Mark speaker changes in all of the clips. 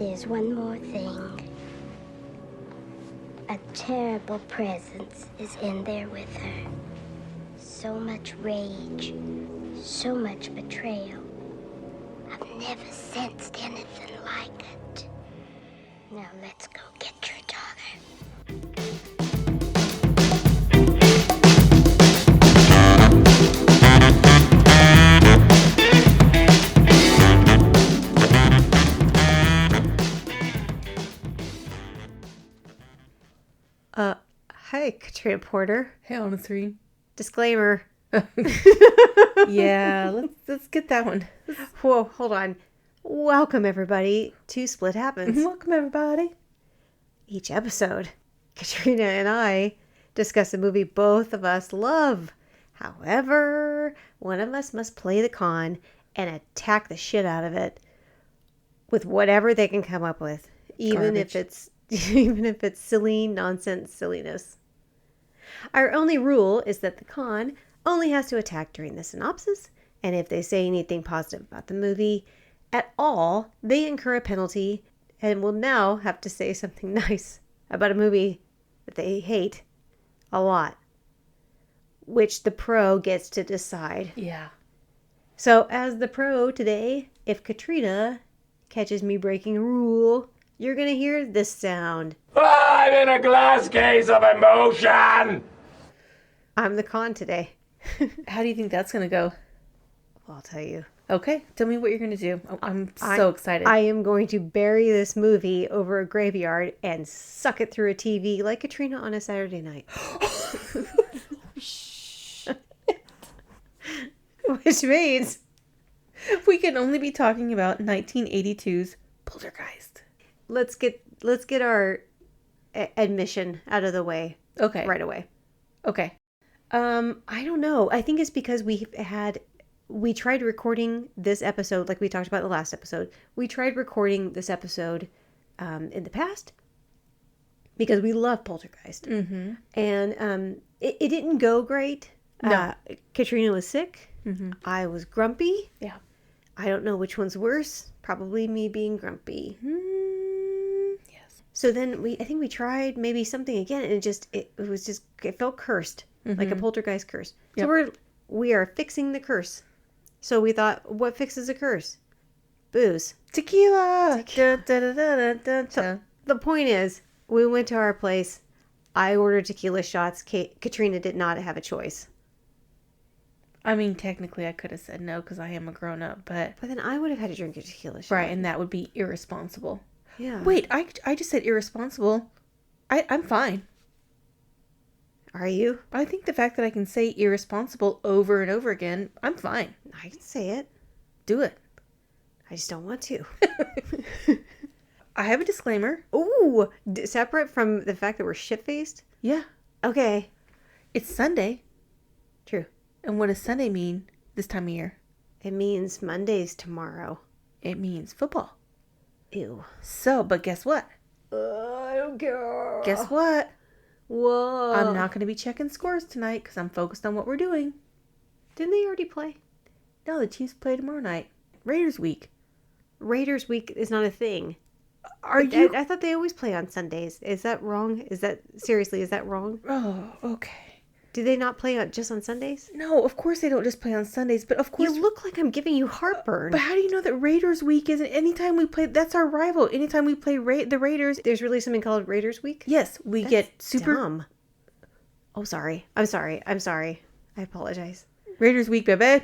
Speaker 1: there's one more thing. A terrible presence is in there with her. So much rage, so much betrayal. I've never sensed anything like it. Now let's go get your daughter.
Speaker 2: Hi, Katrina Porter.
Speaker 3: Hey, on a 3.
Speaker 2: Disclaimer.
Speaker 3: Yeah, let's get that one.
Speaker 2: Whoa, hold on. Welcome, everybody, to Split Happens.
Speaker 3: Welcome, everybody.
Speaker 2: Each episode, Katrina and I discuss a movie both of us love. However, one of us must play the con and attack the shit out of it with whatever they can come up with, even if it's silly nonsense silliness. Our only rule is that the con only has to attack during the synopsis, and if they say anything positive about the movie at all, they incur a penalty and will now have to say something nice about a movie that they hate a lot, which the pro gets to decide.
Speaker 3: Yeah.
Speaker 2: So as the pro today, if Katrina catches me breaking a rule, you're going to hear this sound.
Speaker 4: I'm in a glass case of emotion!
Speaker 2: I'm the con today.
Speaker 3: How do you think that's going to go?
Speaker 2: Well, I'll tell you.
Speaker 3: Okay, tell me what you're going to do. I'm so excited.
Speaker 2: I am going to bury this movie over a graveyard and suck it through a TV like Katrina on a Saturday night. Which means
Speaker 3: we can only be talking about 1982's Poltergeist.
Speaker 2: let's get our admission out of the way.
Speaker 3: Okay.
Speaker 2: Right away.
Speaker 3: Okay.
Speaker 2: I don't know. I think it's because we tried recording this episode, like we talked about in the last episode. We tried recording this episode in the past because we love Poltergeist.
Speaker 3: Mm-hmm.
Speaker 2: And it didn't go great.
Speaker 3: No.
Speaker 2: Katrina was sick.
Speaker 3: Mm-hmm.
Speaker 2: I was grumpy.
Speaker 3: Yeah.
Speaker 2: I don't know which one's worse. Probably me being grumpy.
Speaker 3: Yes.
Speaker 2: So then I think we tried maybe something again, and it felt cursed, like a poltergeist curse.
Speaker 3: Yep.
Speaker 2: So we are fixing the curse. So we thought, what fixes a curse? Booze.
Speaker 3: Tequila.
Speaker 2: So the point is, we went to our place. I ordered tequila shots. Katrina did not have a choice.
Speaker 3: I mean, technically, I could have said no because I am a grown-up, but
Speaker 2: then I would have had to drink a tequila shot.
Speaker 3: right, and that would be irresponsible.
Speaker 2: Yeah.
Speaker 3: Wait, I just said irresponsible. I'm fine.
Speaker 2: Are you?
Speaker 3: I think the fact that I can say irresponsible over and over again, I'm fine.
Speaker 2: I can say it.
Speaker 3: Do it.
Speaker 2: I just don't want to.
Speaker 3: I have a disclaimer.
Speaker 2: Ooh, separate from the fact that we're shit-faced?
Speaker 3: Yeah.
Speaker 2: Okay.
Speaker 3: It's Sunday.
Speaker 2: True.
Speaker 3: And what does Sunday mean this time of year?
Speaker 2: It means Monday's tomorrow.
Speaker 3: It means football.
Speaker 2: Ew.
Speaker 3: So, but guess what?
Speaker 2: I don't care.
Speaker 3: Guess what?
Speaker 2: Whoa.
Speaker 3: I'm not going to be checking scores tonight because I'm focused on what we're doing.
Speaker 2: Didn't they already play?
Speaker 3: No, the Chiefs play tomorrow night. Raiders week.
Speaker 2: Raiders week is not a thing. I thought they always play on Sundays. Is that wrong? Is that wrong?
Speaker 3: Oh, okay.
Speaker 2: Do they not play just on Sundays?
Speaker 3: No, of course they don't just play on Sundays, but of course...
Speaker 2: You look like I'm giving you heartburn.
Speaker 3: But how do you know that Raiders week isn't... Anytime we play... That's our rival. Anytime we play the Raiders...
Speaker 2: There's really something called Raiders week?
Speaker 3: Yes, we get super...
Speaker 2: Dumb. Oh, sorry. I'm sorry. I apologize.
Speaker 3: Raiders week, baby.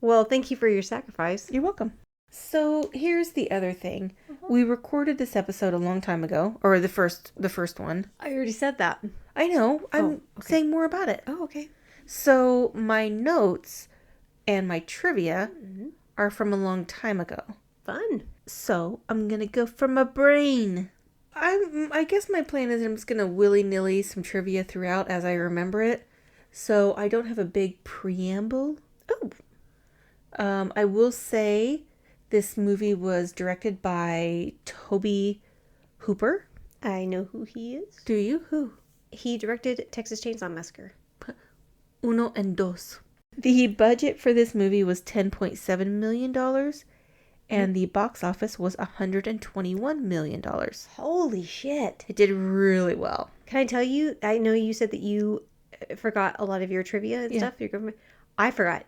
Speaker 2: Well, thank you for your sacrifice.
Speaker 3: You're welcome. So, here's the other thing. We recorded this episode a long time ago. Or the first one.
Speaker 2: I already said that.
Speaker 3: I know. I'm
Speaker 2: okay.
Speaker 3: saying more about it.
Speaker 2: Oh, okay.
Speaker 3: So, my notes and my trivia are from a long time ago.
Speaker 2: Fun.
Speaker 3: So, I'm going to go from my brain. I guess my plan is I'm just going to willy-nilly some trivia throughout as I remember it. So, I don't have a big preamble.
Speaker 2: Oh.
Speaker 3: I will say this movie was directed by Toby Hooper.
Speaker 2: I know who he is.
Speaker 3: Do you? Who?
Speaker 2: He directed Texas Chainsaw Massacre.
Speaker 3: Uno and dos. The budget for this movie was $10.7 million. And the box office was $121 million.
Speaker 2: Holy shit.
Speaker 3: It did really well.
Speaker 2: Can I tell you, I know you said that you forgot a lot of your trivia and stuff. I forgot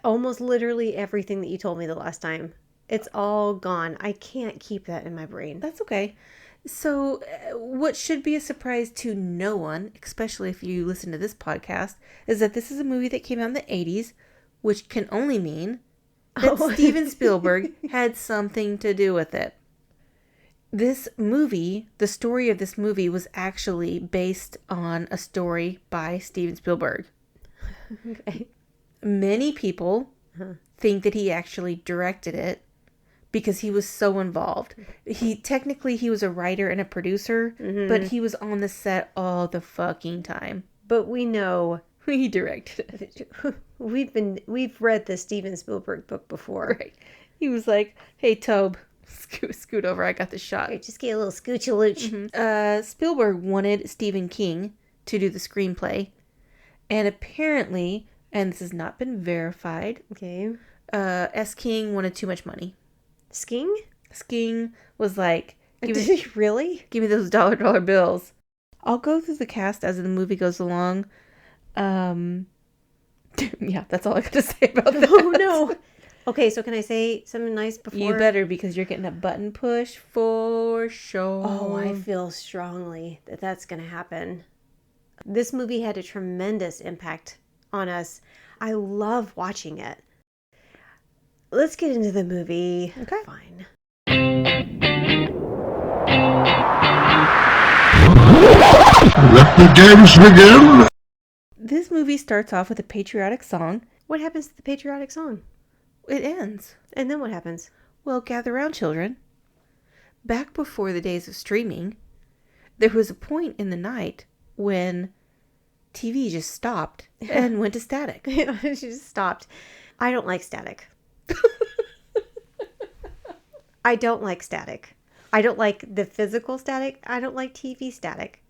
Speaker 2: almost literally everything that you told me the last time. It's all gone. I can't keep that in my brain.
Speaker 3: That's okay. So what should be a surprise to no one, especially if you listen to this podcast, is that this is a movie that came out in the 80s, which can only mean that Steven Spielberg had something to do with it. This movie, the story of this movie was actually based on a story by Steven Spielberg.
Speaker 2: Okay.
Speaker 3: Many people think that he actually directed it because he was so involved. He was a writer and a producer, but he was on the set all the fucking time.
Speaker 2: But we know
Speaker 3: he directed it.
Speaker 2: We've read the Steven Spielberg book before.
Speaker 3: Right. He was like, "Hey, Tobe, scoot over. I got the shot."
Speaker 2: Hey, just get a little scooch-a-looch.
Speaker 3: Spielberg wanted Stephen King to do the screenplay, and apparently, and this has not been verified,
Speaker 2: Okay.
Speaker 3: S. King wanted too much money.
Speaker 2: Skiing?
Speaker 3: King was like,
Speaker 2: Did he really?
Speaker 3: "Give me those dollar bills." I'll go through the cast as the movie goes along. Yeah, that's all I got to say about that.
Speaker 2: Oh, no. Okay, so can I say something nice before?
Speaker 3: You better, because you're getting a button push for sure.
Speaker 2: Oh, I feel strongly that that's going to happen. This movie had a tremendous impact on us. I love watching it. Let's get into the movie.
Speaker 3: Okay.
Speaker 2: Fine.
Speaker 4: Let the games begin.
Speaker 3: This movie starts off with a patriotic song.
Speaker 2: What happens to the patriotic song?
Speaker 3: It ends.
Speaker 2: And then what happens?
Speaker 3: Well, gather round, children. Back before the days of streaming, there was a point in the night when TV just stopped and went to static.
Speaker 2: She just stopped. I don't like static. I don't like static. I don't like the physical static. I don't like TV static.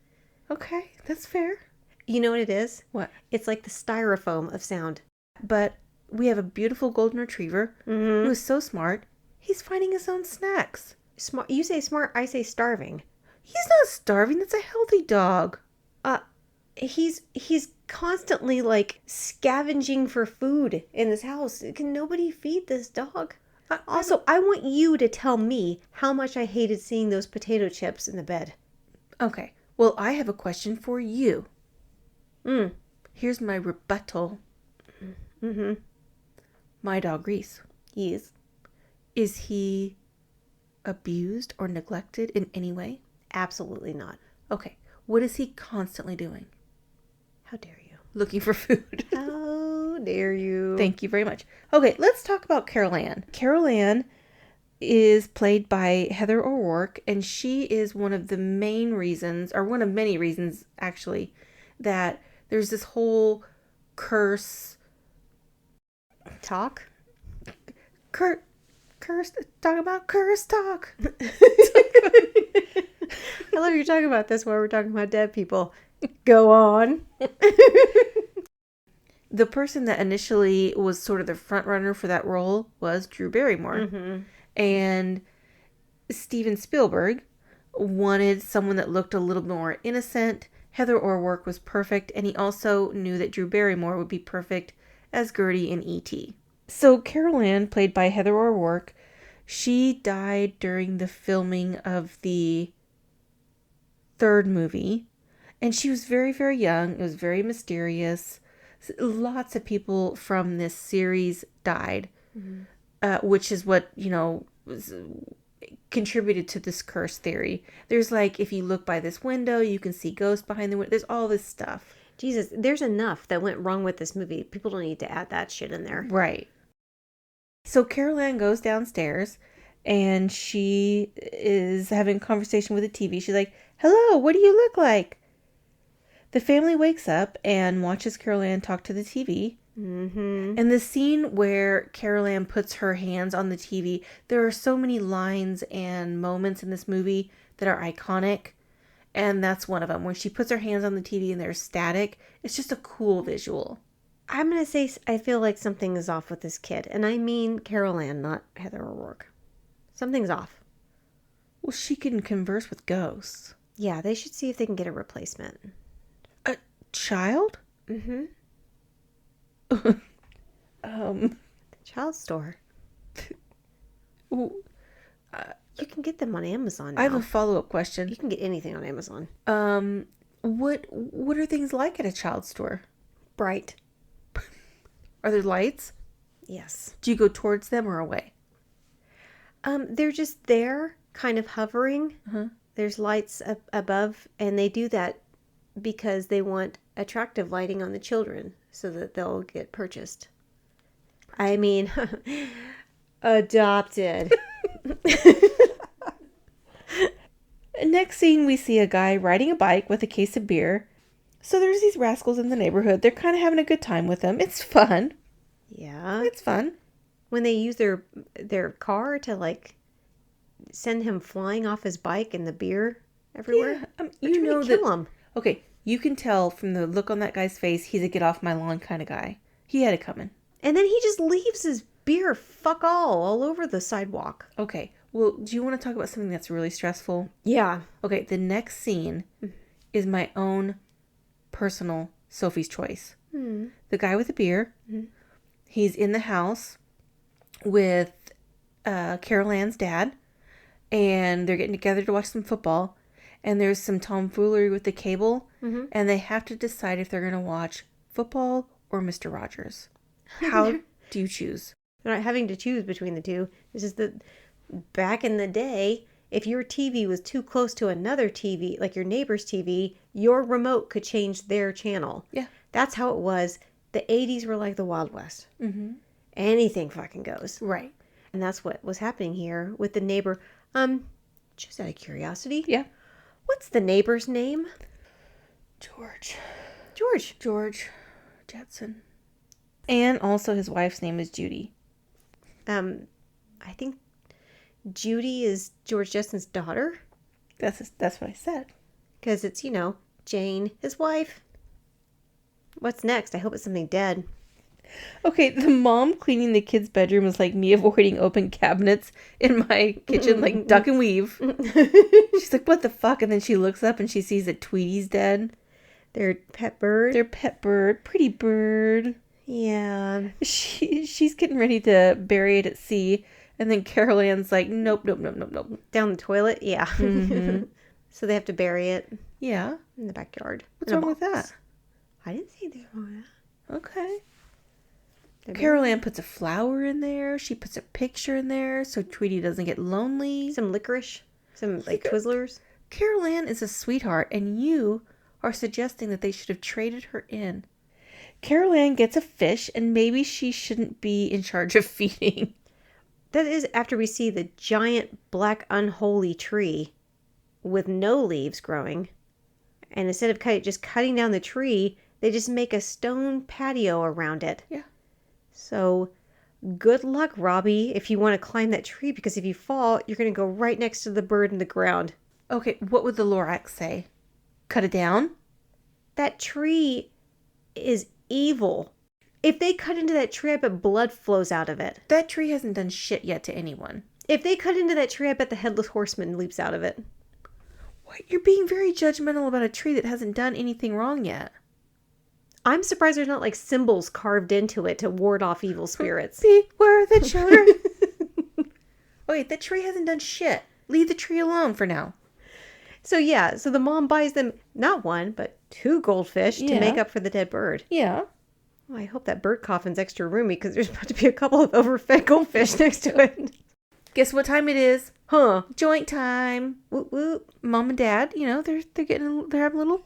Speaker 3: Okay, that's fair.
Speaker 2: You know what it is?
Speaker 3: What?
Speaker 2: It's like the styrofoam of sound.
Speaker 3: But we have a beautiful golden retriever who is so smart, he's finding his own snacks.
Speaker 2: Smart. You say smart, I say starving.
Speaker 3: He's not starving. That's a healthy dog.
Speaker 2: He's constantly like scavenging for food in this house. Can nobody feed this dog? Also, I want you to tell me how much I hated seeing those potato chips in the bed.
Speaker 3: Okay. Well, I have a question for you. Here's my rebuttal. My dog Reese.
Speaker 2: Yes.
Speaker 3: Is he abused or neglected in any way?
Speaker 2: Absolutely not.
Speaker 3: Okay. What is he constantly doing?
Speaker 2: How dare you?
Speaker 3: Looking for food.
Speaker 2: How dare you?
Speaker 3: Thank you very much. Okay, let's talk about Carol Ann. Carol Ann is played by Heather O'Rourke, and she is one of the main reasons, or one of many reasons, actually, that there's this whole curse
Speaker 2: talk.
Speaker 3: Curse talk about curse talk.
Speaker 2: I love you talking about this while we're talking about dead people. Go on.
Speaker 3: The person that initially was sort of the front runner for that role was Drew Barrymore. And Steven Spielberg wanted someone that looked a little more innocent. Heather O'Rourke was perfect, and he also knew that Drew Barrymore would be perfect as Gertie in E.T. So Carol Ann, played by Heather O'Rourke, she died during the filming of the third movie, and she was very, very young. It was very mysterious. Lots of people from this series died, which is what, contributed to this curse theory. There's like, if you look by this window, you can see ghosts behind the window. There's all this stuff.
Speaker 2: Jesus, there's enough that went wrong with this movie. People don't need to add that shit in there.
Speaker 3: Right. So Carol Ann goes downstairs, and she is having a conversation with the TV. She's like, "Hello, what do you look like?" The family wakes up and watches Carol Ann talk to the TV. And the scene where Carol Ann puts her hands on the TV, there are so many lines and moments in this movie that are iconic. And that's one of them. When she puts her hands on the TV and there's static, it's just a cool visual.
Speaker 2: I'm going to say I feel like something is off with this kid. And I mean Carol Ann, not Heather O'Rourke. Something's off.
Speaker 3: Well, she can converse with ghosts.
Speaker 2: Yeah, they should see if they can get a replacement.
Speaker 3: A child?
Speaker 2: Mm-hmm.
Speaker 3: The
Speaker 2: child store.
Speaker 3: Well,
Speaker 2: you can get them on Amazon now.
Speaker 3: I have a follow-up question.
Speaker 2: You can get anything on Amazon.
Speaker 3: What are things like at a child store?
Speaker 2: Bright.
Speaker 3: Are there lights?
Speaker 2: Yes.
Speaker 3: Do you go towards them or away?
Speaker 2: They're just there, kind of hovering. Uh-huh. There's lights up above, and they do that because they want attractive lighting on the children so that they'll get purchased. I mean, adopted.
Speaker 3: Next scene, we see a guy riding a bike with a case of beer. So there's these rascals in the neighborhood. They're kind of having a good time with him. It's fun.
Speaker 2: Yeah.
Speaker 3: It's fun.
Speaker 2: When they use their car to, like, send him flying off his bike and the beer everywhere.
Speaker 3: Yeah, you know
Speaker 2: that. Kill him.
Speaker 3: Okay, you can tell from the look on that guy's face, he's a get off my lawn kind of guy. He had it coming.
Speaker 2: And then he just leaves his beer all over the sidewalk.
Speaker 3: Okay, well, do you want to talk about something that's really stressful?
Speaker 2: Yeah.
Speaker 3: Okay, the next scene is my own personal Sophie's choice. Mm. The guy with the beer, he's in the house with Carol Ann's dad, and they're getting together to watch some football, and there's some tomfoolery with the cable, and they have to decide if they're going to watch football or Mr. Rogers. How do you choose?
Speaker 2: They're not having to choose between the two. It's just that back in the day, if your TV was too close to another TV, like your neighbor's TV, your remote could change their channel.
Speaker 3: Yeah.
Speaker 2: That's how it was. The 80s were like the Wild West. Mm-hmm. Anything fucking goes.
Speaker 3: Right.
Speaker 2: And that's what was happening here with the neighbor. Just out of curiosity.
Speaker 3: Yeah.
Speaker 2: What's the neighbor's name?
Speaker 3: George Jetson. And also his wife's name is Judy.
Speaker 2: I think Judy is George Jetson's daughter.
Speaker 3: That's what I said.
Speaker 2: Because it's, Jane, his wife. What's next? I hope it's something dead.
Speaker 3: Okay, the mom cleaning the kid's bedroom is like me avoiding open cabinets in my kitchen, like duck and weave. She's like, what the fuck? And then she looks up and she sees that Tweety's dead.
Speaker 2: Their pet bird.
Speaker 3: Pretty bird.
Speaker 2: Yeah.
Speaker 3: She's getting ready to bury it at sea. And then Carol Ann's like, nope.
Speaker 2: Down the toilet? Yeah. Mm-hmm. So they have to bury it.
Speaker 3: Yeah.
Speaker 2: In the backyard.
Speaker 3: What's wrong with that?
Speaker 2: I didn't see anything wrong with that.
Speaker 3: Okay. Carol Ann puts a flower in there. She puts a picture in there so Tweety doesn't get lonely.
Speaker 2: Some licorice. Some, like, Twizzlers.
Speaker 3: Carol Ann is a sweetheart, and you are suggesting that they should have traded her in. Carol Ann gets a fish, and maybe she shouldn't be in charge of feeding.
Speaker 2: That is after we see the giant black unholy tree with no leaves growing. And instead of just cutting down the tree, they just make a stone patio around it.
Speaker 3: Yeah.
Speaker 2: So good luck, Robbie, if you want to climb that tree, because if you fall, you're going to go right next to the bird in the ground.
Speaker 3: Okay, what would the Lorax say? Cut it down?
Speaker 2: That tree is evil. If they cut into that tree, I bet blood flows out of it.
Speaker 3: That tree hasn't done shit yet to anyone.
Speaker 2: If they cut into that tree, I bet the headless horseman leaps out of it.
Speaker 3: What? You're being very judgmental about a tree that hasn't done anything wrong yet.
Speaker 2: I'm surprised there's not, like, symbols carved into it to ward off evil spirits.
Speaker 3: Beware the children. Wait, that tree hasn't done shit. Leave the tree alone for now.
Speaker 2: So the mom buys them not one, but 2 goldfish to make up for the dead bird.
Speaker 3: Yeah.
Speaker 2: Well, I hope that bird coffin's extra roomy because there's about to be a couple of overfed goldfish next to it.
Speaker 3: Guess what time it is?
Speaker 2: Huh.
Speaker 3: Joint time.
Speaker 2: Woot woot.
Speaker 3: Mom and Dad, they're having a little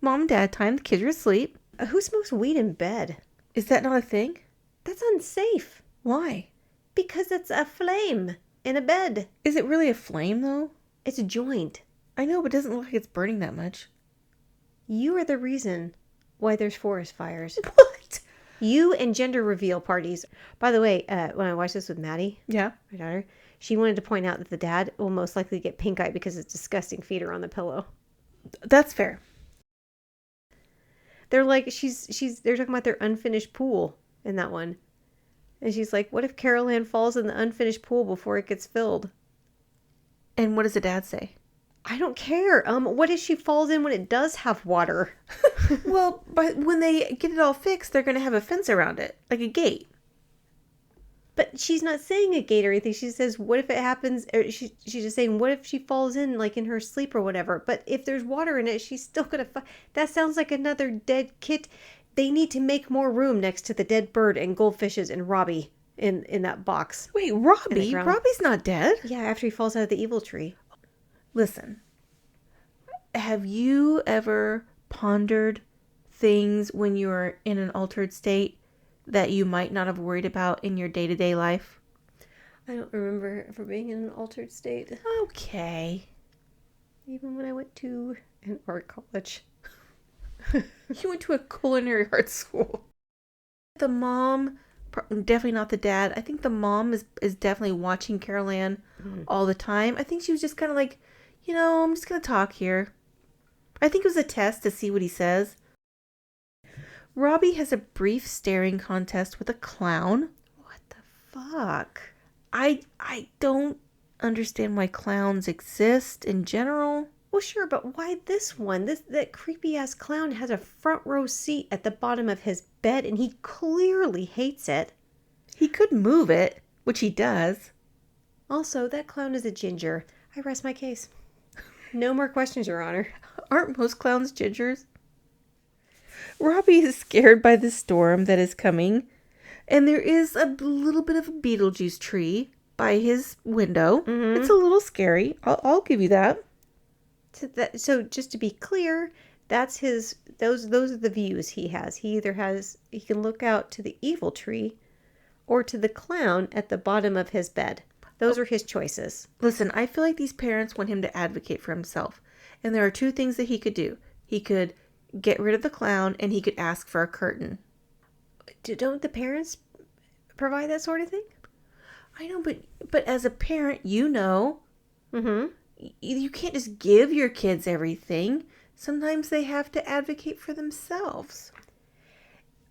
Speaker 3: mom and dad time. The kids are asleep.
Speaker 2: Who smokes weed in bed?
Speaker 3: Is that not a thing?
Speaker 2: That's unsafe.
Speaker 3: Why?
Speaker 2: Because it's a flame in a bed.
Speaker 3: Is it really a flame, though?
Speaker 2: It's a joint.
Speaker 3: I know, but it doesn't look like it's burning that much.
Speaker 2: You are the reason why there's forest fires.
Speaker 3: What?
Speaker 2: You and gender reveal parties. By the way, when I watched this with Maddie,
Speaker 3: my
Speaker 2: daughter, she wanted to point out that the dad will most likely get pink eye because it's disgusting feet are on the pillow.
Speaker 3: That's fair.
Speaker 2: They're like, they're talking about their unfinished pool in that one. And she's like, what if Carol Ann falls in the unfinished pool before it gets filled?
Speaker 3: And what does the dad say?
Speaker 2: I don't care. What if she falls in when it does have water?
Speaker 3: Well, but when they get it all fixed, they're going to have a fence around it, like a gate.
Speaker 2: But she's not saying a gate or anything. She says, what if it happens? Or she's just saying, what if she falls in, like in her sleep or whatever? But if there's water in it, she's still going to... That sounds like another dead kid. They need to make more room next to the dead bird and goldfishes and Robbie in that box.
Speaker 3: Wait, Robbie? Robbie's not dead.
Speaker 2: Yeah, after he falls out of the evil tree.
Speaker 3: Listen, have you ever pondered things when you were in an altered state that you might not have worried about in your day-to-day life?
Speaker 2: I don't remember ever being in an altered state.
Speaker 3: Okay.
Speaker 2: Even when I went to an art college.
Speaker 3: You went to a culinary arts school. The mom, definitely not the dad. I think the mom is definitely watching Carol Ann all the time. I think she was just kind of like, I'm just going to talk here. I think it was a test to see what he says. Robbie has a brief staring contest with a clown.
Speaker 2: What the fuck?
Speaker 3: I don't understand why clowns exist in general.
Speaker 2: Well, sure, but why this one? That creepy-ass clown has a front row seat at the bottom of his bed, and he clearly hates it.
Speaker 3: He could move it, which he does.
Speaker 2: Also, that clown is a ginger. I rest my case. No more questions, Your Honor.
Speaker 3: Aren't most clowns gingers? Robbie is scared by the storm that is coming, and there is a little bit of a Beetlejuice tree by his window. Mm-hmm. It's a little scary. I'll give you that.
Speaker 2: So just to be clear, that's his. Those are the views he has. He can look out to the evil tree, or to the clown at the bottom of his bed. Those are his choices.
Speaker 3: Listen, I feel like these parents want him to advocate for himself, and there are two things that he could do. He could get rid of the clown, and he could ask for a curtain.
Speaker 2: Don't the parents provide that sort of thing?
Speaker 3: I know, but as a parent,
Speaker 2: Mm-hmm.
Speaker 3: You can't just give your kids everything. Sometimes they have to advocate for themselves.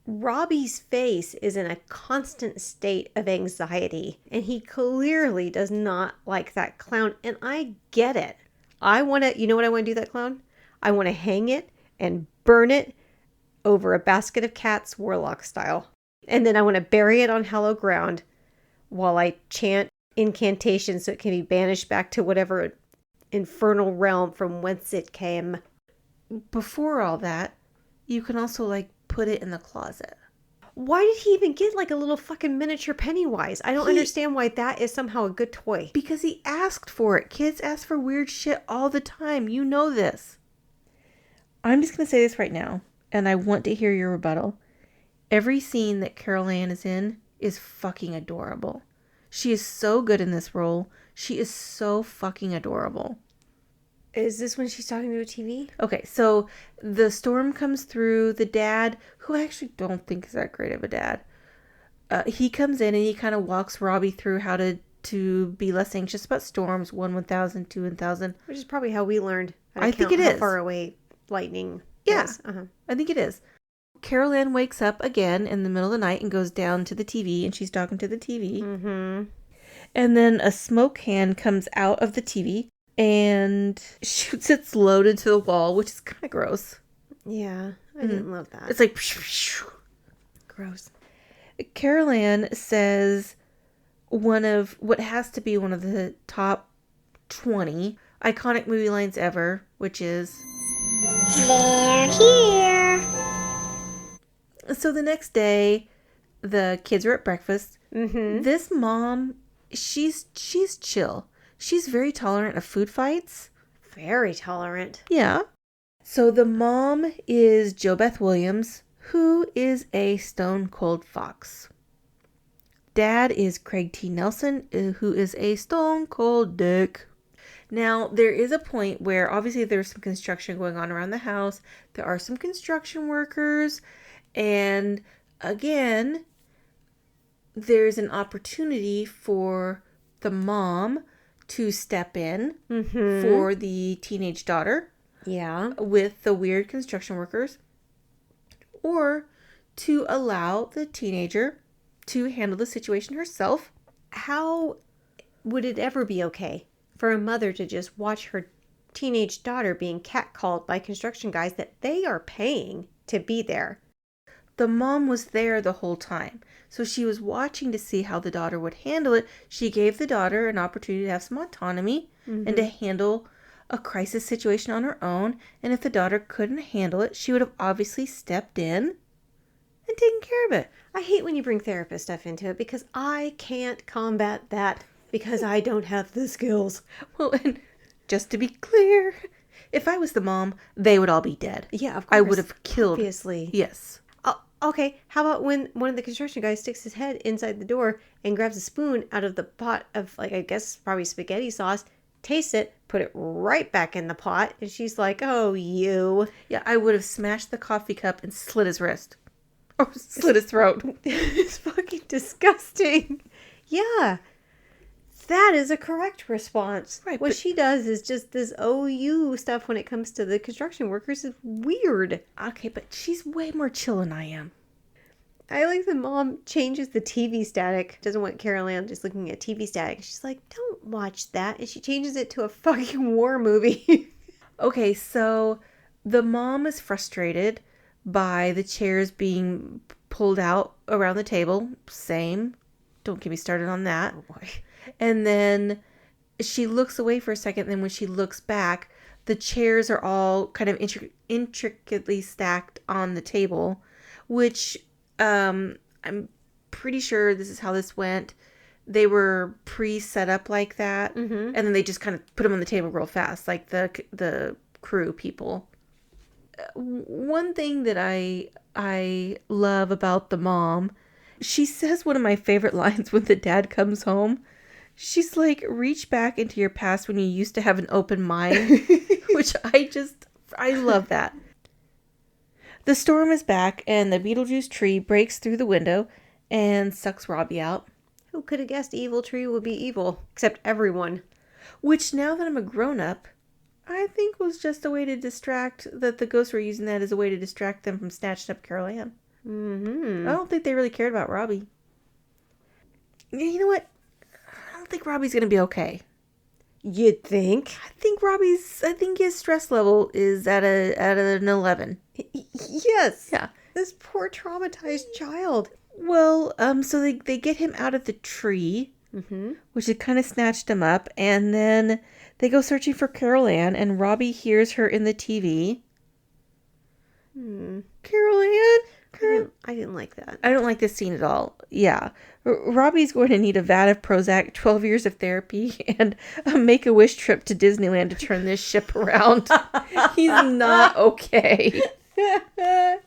Speaker 2: Robbie's face is in a constant state of anxiety, and he clearly does not like that clown, and I get it. You know what I want to do to that clown? I want to hang it and burn it over a basket of cats, warlock style. And then I want to bury it on hallowed ground while I chant incantations so it can be banished back to whatever infernal realm from whence it came.
Speaker 3: Before all that, you can also put it in the closet.
Speaker 2: Why did he even get a little fucking miniature Pennywise? I don't understand why that is somehow a good toy.
Speaker 3: Because he asked for it. Kids ask for weird shit all the time. You know this. I'm just going to say this right now, and I want to hear your rebuttal. Every scene that Carol Ann is in is fucking adorable. She is so good in this role. She is so fucking adorable.
Speaker 2: Is this when she's talking to a TV?
Speaker 3: Okay, so the storm comes through. The dad, who I actually don't think is that great of a dad, he comes in and he kind of walks Robbie through how to be less anxious about storms. 1,000, 2,000.
Speaker 2: Which is probably how we learned how to
Speaker 3: I think it
Speaker 2: how
Speaker 3: is.
Speaker 2: far away lightning
Speaker 3: Yeah,
Speaker 2: is. Uh-huh.
Speaker 3: I think it is. Carol Ann wakes up again in the middle of the night and goes down to the TV, and she's talking to the TV.
Speaker 2: Mm-hmm.
Speaker 3: And then a smoke hand comes out of the TV and shoots its load into the wall, which is kind of gross.
Speaker 2: Yeah, I didn't love that.
Speaker 3: It's like...
Speaker 2: Gross.
Speaker 3: Carol Ann says one of what has to be one of the top 20 iconic movie lines ever, which is...
Speaker 1: They're here.
Speaker 3: So the next day, the kids are at breakfast.
Speaker 2: Mm-hmm.
Speaker 3: This mom, she's chill. She's very tolerant of food fights.
Speaker 2: Very tolerant.
Speaker 3: Yeah. So the mom is Jo Beth Williams, who is a stone cold fox. Dad is Craig T. Nelson, who is a stone cold dick. Now, there is a point where obviously there's some construction going on around the house. There are some construction workers. And again, there's an opportunity for the mom to step in for the teenage daughter.
Speaker 2: Yeah.
Speaker 3: With the weird construction workers. Or to allow the teenager to handle the situation herself.
Speaker 2: How would it ever be okay for a mother to just watch her teenage daughter being catcalled by construction guys that they are paying to be there.
Speaker 3: The mom was there the whole time. So she was watching to see how the daughter would handle it. She gave the daughter an opportunity to have some autonomy and to handle a crisis situation on her own. And if the daughter couldn't handle it, she would have obviously stepped in and taken care of it.
Speaker 2: I hate when you bring therapist stuff into it because I can't combat that because I don't have the skills.
Speaker 3: Well, and just to be clear, if I was the mom, they would all be dead.
Speaker 2: Yeah, of course.
Speaker 3: I would have killed.
Speaker 2: Obviously.
Speaker 3: Yes.
Speaker 2: Oh, okay. How about when one of the construction guys sticks his head inside the door and grabs a spoon out of the pot of, like, I guess probably spaghetti sauce, tastes it, put it right back in the pot, and she's like, oh, you.
Speaker 3: Yeah, I would have smashed the coffee cup and slit his wrist. Or slit his throat.
Speaker 2: It's fucking disgusting. Yeah. That is a correct response.
Speaker 3: Right,
Speaker 2: What
Speaker 3: but-
Speaker 2: she does is just this OU stuff when it comes to the construction workers is weird.
Speaker 3: Okay, but she's way more chill than I am.
Speaker 2: I like the mom changes the TV static. Doesn't want Carol Ann just looking at TV static. She's like, don't watch that. And she changes it to a fucking war movie.
Speaker 3: Okay, so the mom is frustrated by the chairs being pulled out around the table. Same. Don't get me started on that.
Speaker 2: Oh boy.
Speaker 3: And then she looks away for a second. And then when she looks back, the chairs are all kind of intricately stacked on the table, which I'm pretty sure this is how this went. They were pre-set up like that. And then they just kind of put them on the table real fast, like the crew people. One thing that I love about the mom, she says one of my favorite lines when the dad comes home. She's like, reach back into your past when you used to have an open mind, which I love that. The storm is back and the Beetlejuice tree breaks through the window and sucks Robbie out.
Speaker 2: Who could have guessed evil tree would be evil? Except everyone.
Speaker 3: Which, now that I'm a grown-up, I think was just a way to that the ghosts were using that as a way to distract them from snatching up Carol Ann. I don't think they really cared about Robbie. You know what? I don't think Robbie's going to be okay.
Speaker 2: You'd think.
Speaker 3: I think his stress level is at an 11.
Speaker 2: Yes.
Speaker 3: Yeah.
Speaker 2: This poor traumatized child.
Speaker 3: Well, so they get him out of the tree, which had kind of snatched him up, and then they go searching for Carol Ann, and Robbie hears her in the TV. Carol Ann?
Speaker 2: I didn't like that.
Speaker 3: I don't like this scene at all. Yeah. Robbie's going to need a vat of Prozac, 12 years of therapy, and a Make-A-Wish trip to Disneyland to turn this ship around. He's not okay.
Speaker 2: That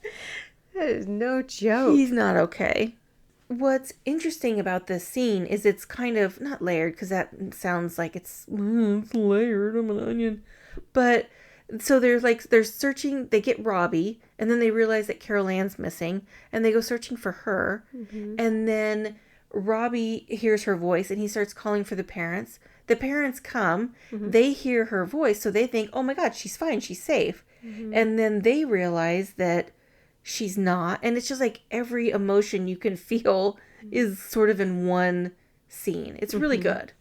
Speaker 2: is no joke.
Speaker 3: He's not okay. What's interesting about this scene is it's kind of, not layered, because that sounds like it's layered, I'm an onion. But, so they're searching, they get Robbie, and then they realize that Carol Ann's missing, and they go searching for her. And then Robbie hears her voice, and he starts calling for the parents. The parents come, they hear her voice, so they think, oh my God, she's fine, she's safe. And then they realize that she's not, and it's just like every emotion you can feel is sort of in one scene. It's really good.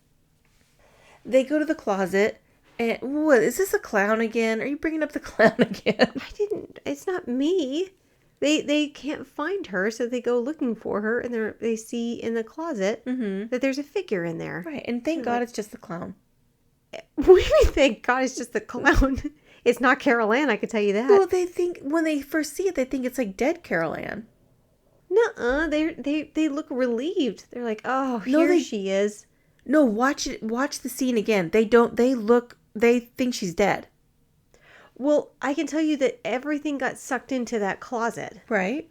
Speaker 3: They go to the closet, and what is this, a clown again? Are you bringing up the clown again?
Speaker 2: It's not me. They can't find her, so they go looking for her, and they see in the closet that there's a figure in there.
Speaker 3: Right, and thank God it's just the clown.
Speaker 2: What do you mean, thank God it's just the clown? It's not Carol Ann, I can tell you that.
Speaker 3: Well, they think, when they first see it, they think it's like dead Carol Ann.
Speaker 2: Nuh-uh, they look relieved. They're like, oh,
Speaker 3: No,
Speaker 2: here she is.
Speaker 3: No, watch the scene again. They think she's dead.
Speaker 2: Well, I can tell you that everything got sucked into that closet.
Speaker 3: Right?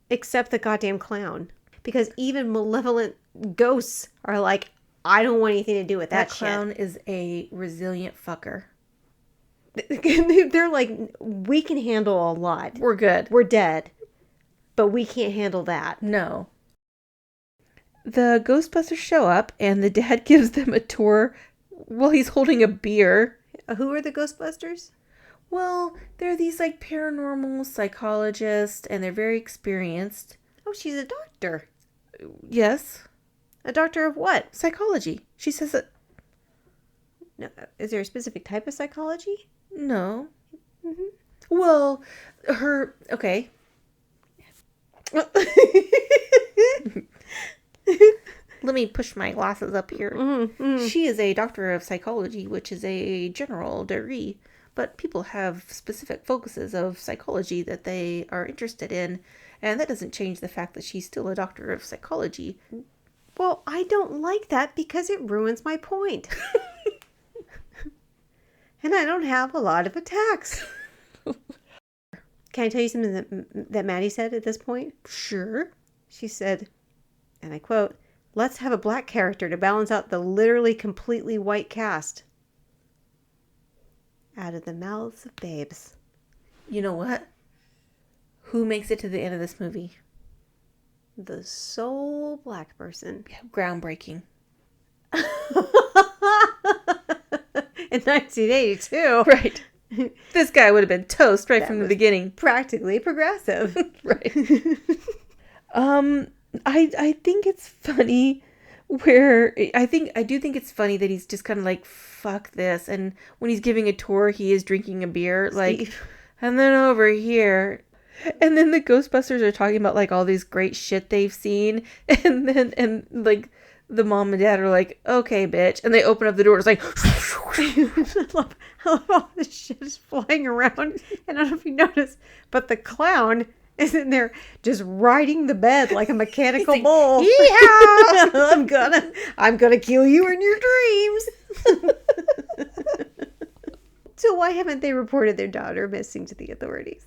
Speaker 2: Except the goddamn clown. Because even malevolent ghosts are like, I don't want anything to do with that
Speaker 3: clown is a resilient fucker.
Speaker 2: They're like, we can handle a lot.
Speaker 3: We're good.
Speaker 2: We're dead. But we can't handle that.
Speaker 3: No. The Ghostbusters show up, and the dad gives them a tour while he's holding a beer.
Speaker 2: Who are the Ghostbusters?
Speaker 3: Well, they're these like paranormal psychologists, and they're very experienced.
Speaker 2: Oh, she's a doctor.
Speaker 3: Yes.
Speaker 2: A doctor of what?
Speaker 3: Psychology. She says that.
Speaker 2: No, is there a specific type of psychology?
Speaker 3: No. Mm-hmm. Well, okay. Let me push my glasses up here.
Speaker 2: Mm-hmm.
Speaker 3: She is a doctor of psychology, which is a general degree, but people have specific focuses of psychology that they are interested in, and that doesn't change the fact that she's still a doctor of psychology.
Speaker 2: Well, I don't like that because it ruins my point. And I don't have a lot of attacks. Can I tell you something that Maddie said at this point?
Speaker 3: Sure.
Speaker 2: She said, and I quote, "Let's have a black character to balance out the literally completely white cast." Out of the mouths of babes.
Speaker 3: You know what? Who makes it to the end of this movie?
Speaker 2: The sole black person.
Speaker 3: Yeah, groundbreaking.
Speaker 2: In 1982.
Speaker 3: Right. This guy would have been toast right from the beginning.
Speaker 2: Practically progressive.
Speaker 3: Right. I think it's funny I do think it's funny that he's just kind of like, fuck this. And when he's giving a tour, he is drinking a beer. Like, and then over here. And then the Ghostbusters are talking about like all these great shit they've seen. And like the mom and dad are like, okay, bitch. And they open up the door. It's like,
Speaker 2: I love all this shit is flying around. And I don't know if you noticed, but the clown is in there just riding the bed like a mechanical
Speaker 3: like,
Speaker 2: bull.
Speaker 3: Yeah,
Speaker 2: I'm gonna kill you in your dreams. So why haven't they reported their daughter missing to the authorities?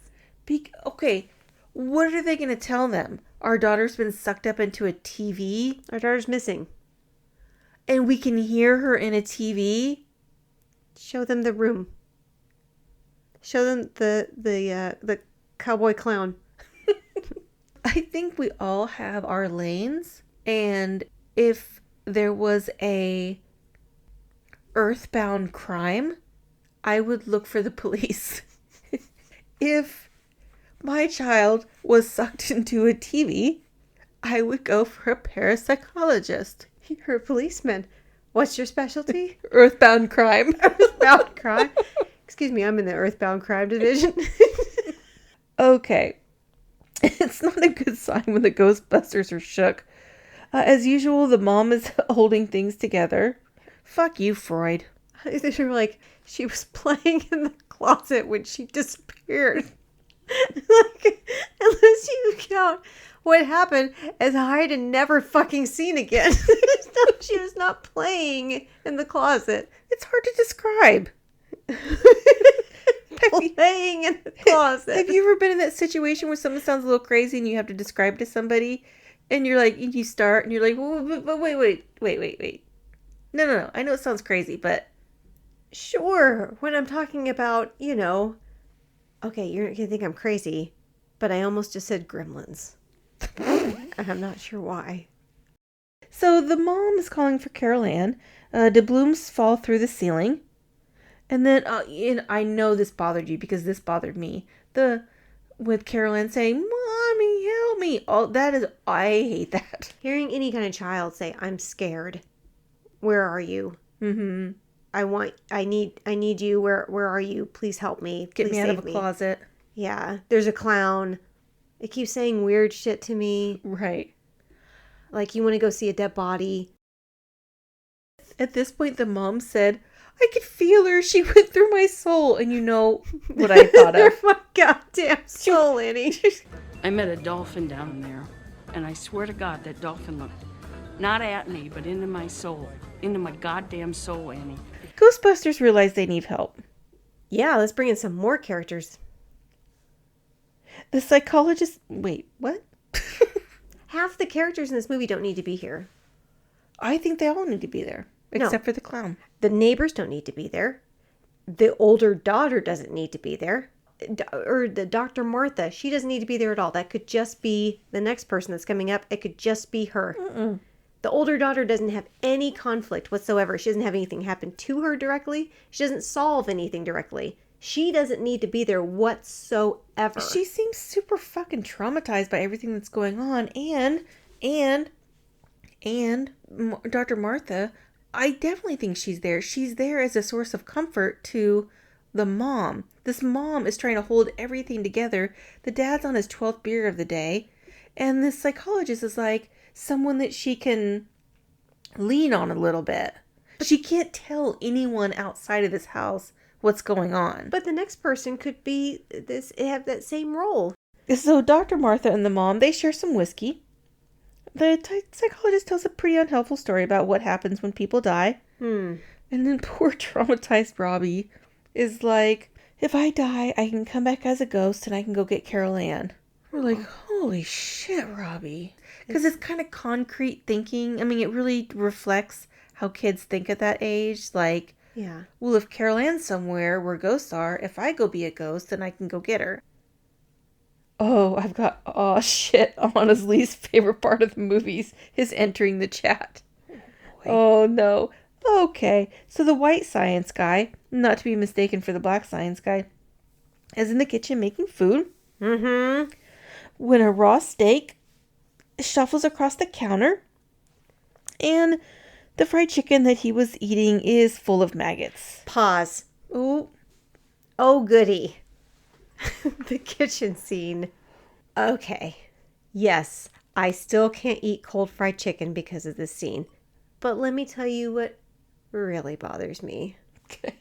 Speaker 3: Okay, what are they going to tell them? Our daughter's been sucked up into a TV?
Speaker 2: Our daughter's missing.
Speaker 3: And we can hear her in a TV?
Speaker 2: Show them the room. Show them the cowboy clown.
Speaker 3: I think we all have our lanes. And if there was a earthbound crime, I would look for the police. If my child was sucked into a TV, I would go for a parapsychologist.
Speaker 2: You're a policeman. What's your specialty?
Speaker 3: Earthbound crime.
Speaker 2: Earthbound crime? Excuse me, I'm in the earthbound crime division.
Speaker 3: Okay. It's not a good sign when the Ghostbusters are shook. As usual, the mom is holding things together. Fuck you, Freud.
Speaker 2: They were like, she was playing in the closet when she disappeared. Like, unless you count what happened as hide and never fucking seen again. She was not playing in the closet.
Speaker 3: It's hard to describe.
Speaker 2: Playing in the closet.
Speaker 3: Have you ever been in that situation where something sounds a little crazy and you have to describe it to somebody? And you're like, you start and you're like, wait. No. I know it sounds crazy, but...
Speaker 2: Sure. When I'm talking about, okay, you're going to think I'm crazy, but I almost just said gremlins. And I'm not sure why.
Speaker 3: So the mom is calling for Carol Ann. Doubloons fall through the ceiling. And then, I know this bothered you because this bothered me. With Carol Ann saying, "Mommy, help me." I hate that.
Speaker 2: Hearing any kind of child say, "I'm scared. Where are you?
Speaker 3: Mm-hmm.
Speaker 2: I need you. Where are you? Please help me. Please
Speaker 3: Get me out of a
Speaker 2: save me."
Speaker 3: closet.
Speaker 2: Yeah. There's a clown. It keeps saying weird shit to me.
Speaker 3: Right.
Speaker 2: Like, you want to go see a dead body.
Speaker 3: At this point, the mom said, "I could feel her. She went through my soul." And you know what I thought of.
Speaker 2: My goddamn soul, Annie.
Speaker 5: I met a dolphin down there, and I swear to God, that dolphin looked not at me, but into my soul. Into my goddamn soul, Annie.
Speaker 3: Ghostbusters realize they need help.
Speaker 2: Yeah, let's bring in some more characters.
Speaker 3: The psychologist... Wait, what?
Speaker 2: Half the characters in this movie don't need to be here.
Speaker 3: I think they all need to be there. Except for the clown.
Speaker 2: The neighbors don't need to be there. The older daughter doesn't need to be there. Or the Dr. Martha, she doesn't need to be there at all. That could just be the next person that's coming up. It could just be her.
Speaker 3: Mm-mm.
Speaker 2: The older daughter doesn't have any conflict whatsoever. She doesn't have anything happen to her directly. She doesn't solve anything directly. She doesn't need to be there whatsoever.
Speaker 3: She seems super fucking traumatized by everything that's going on. And Dr. Martha I definitely think she's there. She's there as a source of comfort to the mom. This mom is trying to hold everything together. The dad's on his 12th beer of the day. And this psychologist is like someone that she can lean on a little bit. But she can't tell anyone outside of this house what's going on.
Speaker 2: But the next person could have that same role.
Speaker 3: So Dr. Martha and the mom, they share some whiskey. The psychologist tells a pretty unhelpful story about what happens when people die. And then poor traumatized Robbie is like, if I die, I can come back as a ghost and I can go get Carol Ann. We're like, holy shit, Robbie. Because it's kind of concrete thinking. I mean, it really reflects how kids think at that age. Like,
Speaker 2: Yeah.
Speaker 3: well, if Carol Ann's somewhere where ghosts are, if I go be a ghost, then I can go get her. Oh, I've got, oh shit, on his least favorite part of the movies is entering the chat. Oh no. Okay, so the white science guy, not to be mistaken for the black science guy, is in the kitchen making food.
Speaker 2: Mm-hmm.
Speaker 3: When a raw steak shuffles across the counter, and the fried chicken that he was eating is full of maggots.
Speaker 2: Pause.
Speaker 3: Ooh.
Speaker 2: Oh, goody. The kitchen scene. Okay. Yes, I still can't eat cold fried chicken because of this scene. But let me tell you what really bothers me.
Speaker 3: Okay.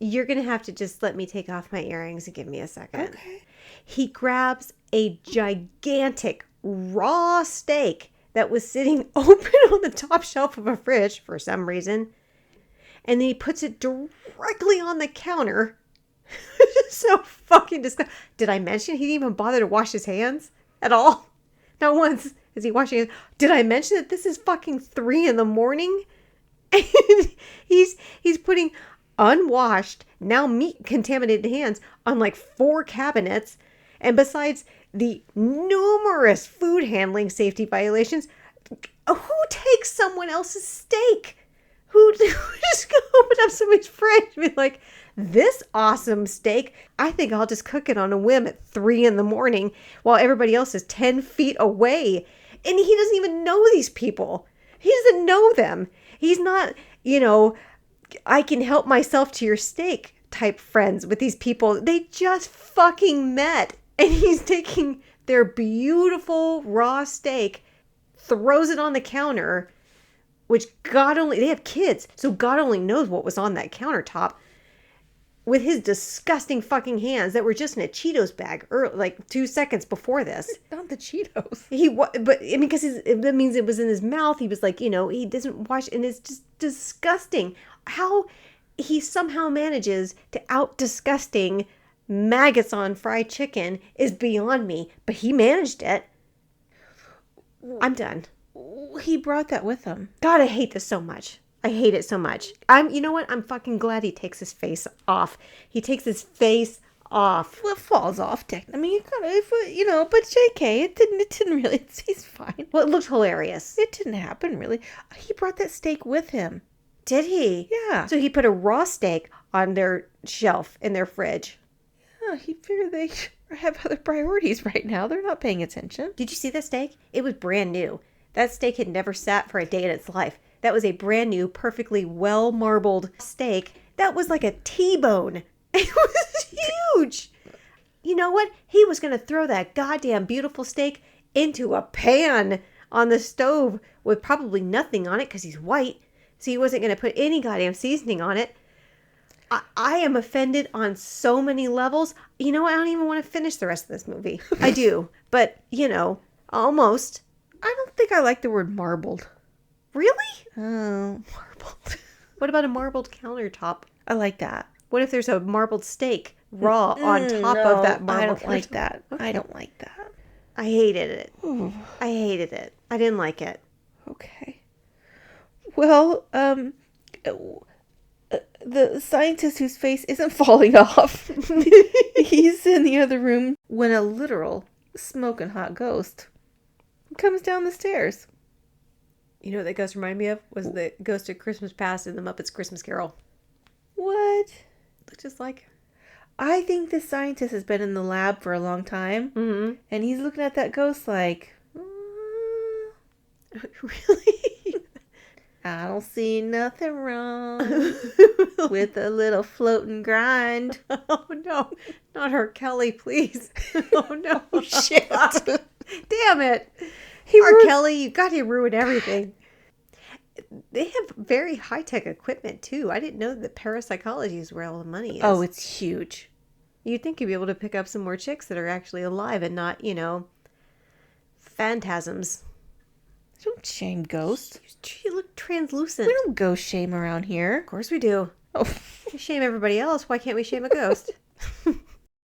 Speaker 2: You're going to have to just let me take off my earrings and give me a second.
Speaker 3: Okay.
Speaker 2: He grabs a gigantic raw steak that was sitting open on the top shelf of a fridge for some reason. And then he puts it directly on the counter. So fucking disgusting. Did I mention he didn't even bother to wash his hands at all? Not once is he washing his. Did I mention that this is fucking 3 a.m? And he's putting unwashed, now meat contaminated hands on like 4 cabinets. And besides the numerous food handling safety violations, who takes someone else's steak? Who just go open up somebody's fridge and be like, this awesome steak, I think I'll just cook it on a whim at 3 a.m. while everybody else is 10 feet away. And he doesn't even know these people. He doesn't know them. He's not, I can help myself to your steak type friends with these people. They just fucking met. And he's taking their beautiful raw steak, throws it on the counter, which they have kids, so God only knows what was on that countertop, with his disgusting fucking hands that were just in a Cheetos bag, like 2 seconds before this.
Speaker 3: Not the Cheetos.
Speaker 2: Because that means it was in his mouth. He was like, he doesn't wash, and it's just disgusting. How he somehow manages to out-disgusting maggots on fried chicken is beyond me, but he managed it. I'm done.
Speaker 3: He brought that with him.
Speaker 2: God, I hate this so much. I hate it so much. You know what? I'm fucking glad he takes his face off. He takes his face off.
Speaker 3: Well, it falls off. I mean, but JK, it didn't really. He's fine.
Speaker 2: Well, it looked hilarious.
Speaker 3: It didn't happen, really. He brought that steak with him.
Speaker 2: Did he?
Speaker 3: Yeah.
Speaker 2: So he put a raw steak on their shelf in their fridge.
Speaker 3: Yeah, he figured they have other priorities right now. They're not paying attention.
Speaker 2: Did you see the steak? It was brand new. That steak had never sat for a day in its life. That was a brand new, perfectly well marbled steak. That was like a T-bone. It was huge. You know what? He was going to throw that goddamn beautiful steak into a pan on the stove with probably nothing on it because he's white. So he wasn't going to put any goddamn seasoning on it. I am offended on so many levels. You know what? I don't even want to finish the rest of this movie. I do. But, almost.
Speaker 3: I don't think I like the word marbled.
Speaker 2: Really?
Speaker 3: Oh.
Speaker 2: Marbled. What about a marbled countertop?
Speaker 3: I like that.
Speaker 2: What if there's a marbled steak raw on top of that marbled
Speaker 3: I don't
Speaker 2: countertop?
Speaker 3: like that.
Speaker 2: Okay.
Speaker 3: I don't like that.
Speaker 2: I hated it.
Speaker 3: Ooh.
Speaker 2: I hated it. I didn't like it.
Speaker 3: Okay. Well, the scientist whose face isn't falling off, he's in the other room when a literal smoking hot ghost comes down the stairs.
Speaker 2: You know what that ghost reminded me of? Was the ghost of Christmas Past in the Muppets Christmas Carol.
Speaker 3: What?
Speaker 2: Looked just like.
Speaker 3: I think this scientist has been in the lab for a long time, and he's looking at that ghost like,
Speaker 2: Really?
Speaker 3: I don't see nothing wrong with a little float and grind.
Speaker 2: Oh, no. Not her, Kelly, please. Oh, no.
Speaker 3: Shit.
Speaker 2: Damn it. Kelly, you got to ruin everything. They have very high-tech equipment, too. I didn't know that parapsychology is where all the money is.
Speaker 3: Oh, it's huge.
Speaker 2: You'd think you'd be able to pick up some more chicks that are actually alive and not, phantasms.
Speaker 3: Don't shame ghosts.
Speaker 2: You look translucent.
Speaker 3: We don't ghost shame around here.
Speaker 2: Of course we do.
Speaker 3: Oh.
Speaker 2: We shame everybody else. Why can't we shame a ghost?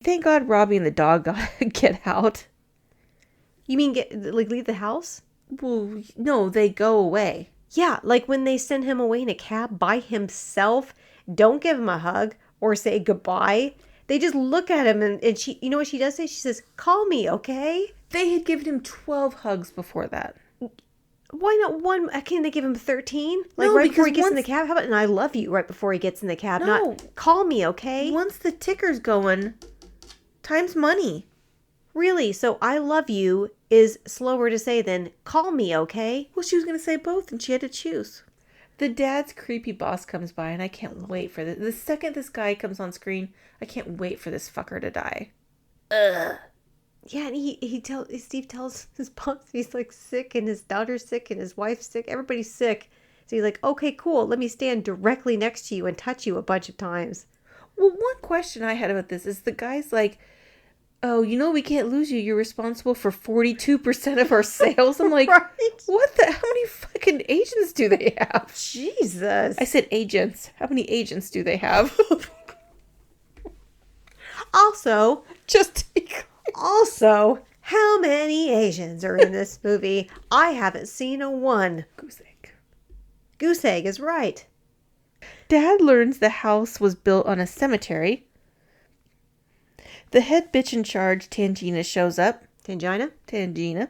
Speaker 3: Thank God Robbie and the dog got get out.
Speaker 2: You mean leave the house?
Speaker 3: Well, no, they go away.
Speaker 2: Yeah, like when they send him away in a cab by himself, don't give him a hug or say goodbye. They just look at him and she, you know what she does say? She says, call me, okay?
Speaker 3: They had given him 12 hugs before that.
Speaker 2: Why not one? Can't they give him 13? Like
Speaker 3: No,
Speaker 2: right before he
Speaker 3: because
Speaker 2: gets in the cab? How about, and I love you right before he gets in the cab?
Speaker 3: No.
Speaker 2: Not, call me, okay?
Speaker 3: Once the ticker's going, time's money.
Speaker 2: Really? So I love you is slower to say than call me, okay?
Speaker 3: Well, she was going to say both and she had to choose. The dad's creepy boss comes by and I can't wait for this. The second this guy comes on screen, I can't wait for this fucker to die. Ugh.
Speaker 2: Yeah, and Steve tells his boss he's like sick and his daughter's sick and his wife's sick. Everybody's sick. So he's like, okay, cool. Let me stand directly next to you and touch you a bunch of times.
Speaker 3: Well, one question I had about this is the guy's like, oh, we can't lose you. You're responsible for 42% of our sales. I'm like,
Speaker 2: Right?
Speaker 3: how many fucking agents do they have?
Speaker 2: Jesus.
Speaker 3: I said agents. How many agents do they have?
Speaker 2: Also,
Speaker 3: Just to be clear.
Speaker 2: Also, how many Asians are in this movie? I haven't seen a one.
Speaker 3: Goose egg.
Speaker 2: Goose egg is right.
Speaker 3: Dad learns the house was built on a cemetery. The head bitch in charge, Tangina, shows up. Tangina.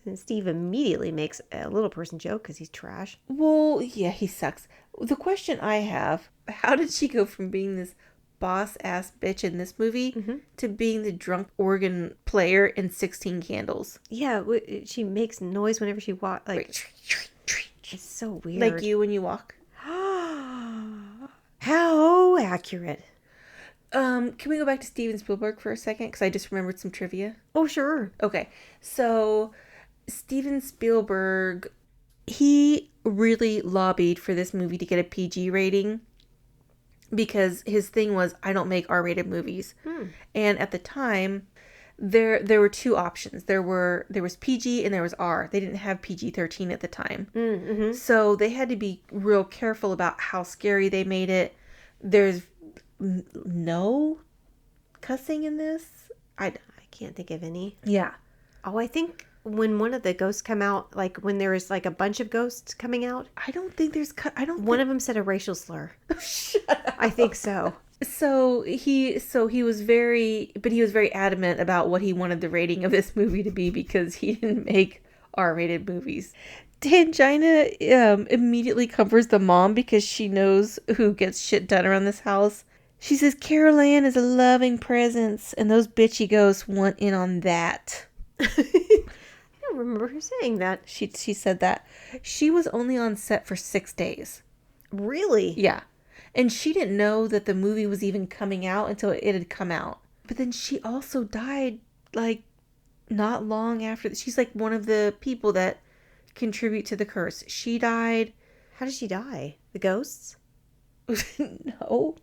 Speaker 2: And Steve immediately makes a little person joke because he's trash.
Speaker 3: Well, yeah, he sucks. The question I have, how did she go from being this boss-ass bitch in this movie to being the drunk organ player in 16 Candles?
Speaker 2: Yeah, she makes noise whenever she walks. Like, it's so weird.
Speaker 3: Like you when you walk.
Speaker 2: How accurate.
Speaker 3: Can we go back to Steven Spielberg for a second? Because I just remembered some trivia.
Speaker 2: Oh, sure.
Speaker 3: Okay, so Steven Spielberg, he really lobbied for this movie to get a PG rating because his thing was, I don't make R-rated movies. And at the time, there were two options. There was PG and there was R. They didn't have PG-13 at the time.
Speaker 2: Mm-hmm.
Speaker 3: So they had to be real careful about how scary they made it. There's no cussing in this.
Speaker 2: I can't think of any.
Speaker 3: Yeah.
Speaker 2: Oh, I think when one of the ghosts come out, like when there is like a bunch of ghosts coming out,
Speaker 3: I don't think there's
Speaker 2: one of them said a racial slur.
Speaker 3: Shut up.
Speaker 2: I think so.
Speaker 3: So he was very adamant about what he wanted the rating of this movie to be because he didn't make R-rated movies. Tangina immediately comforts the mom because she knows who gets shit done around this house. She says Carol Ann is a loving presence and those bitchy ghosts want in on that.
Speaker 2: I don't remember her saying that.
Speaker 3: She said that. She was only on set for 6 days.
Speaker 2: Really?
Speaker 3: Yeah. And she didn't know that the movie was even coming out until it had come out. But then she also died, like, not long after. She's, like, one of the people that contribute to the curse. She died.
Speaker 2: How did she die? The ghosts?
Speaker 3: No.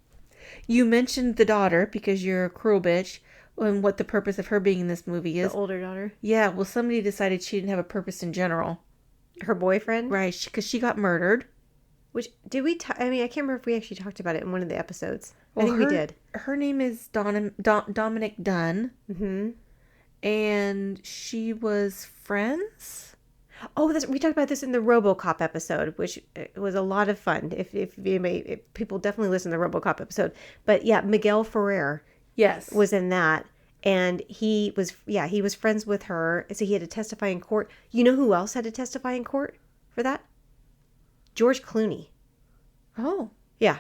Speaker 3: You mentioned the daughter because you're a cruel bitch and what the purpose of her being in this movie is.
Speaker 2: The older daughter?
Speaker 3: Yeah, well, somebody decided she didn't have a purpose in general.
Speaker 2: Her boyfriend?
Speaker 3: Right, because she got murdered.
Speaker 2: Which, did we, I can't remember if we actually talked about it in one of the episodes.
Speaker 3: Well,
Speaker 2: I think we did.
Speaker 3: Her name is Dominic Dunn.
Speaker 2: Mm-hmm.
Speaker 3: And she was friends?
Speaker 2: Oh, we talked about this in the RoboCop episode, which was a lot of fun. If people definitely listen to the RoboCop episode. But yeah, Miguel Ferrer,
Speaker 3: Yes,
Speaker 2: was in that, and he was friends with her, so he had to testify in court. You know who else had to testify in court for that? George Clooney.
Speaker 3: Oh,
Speaker 2: Yeah,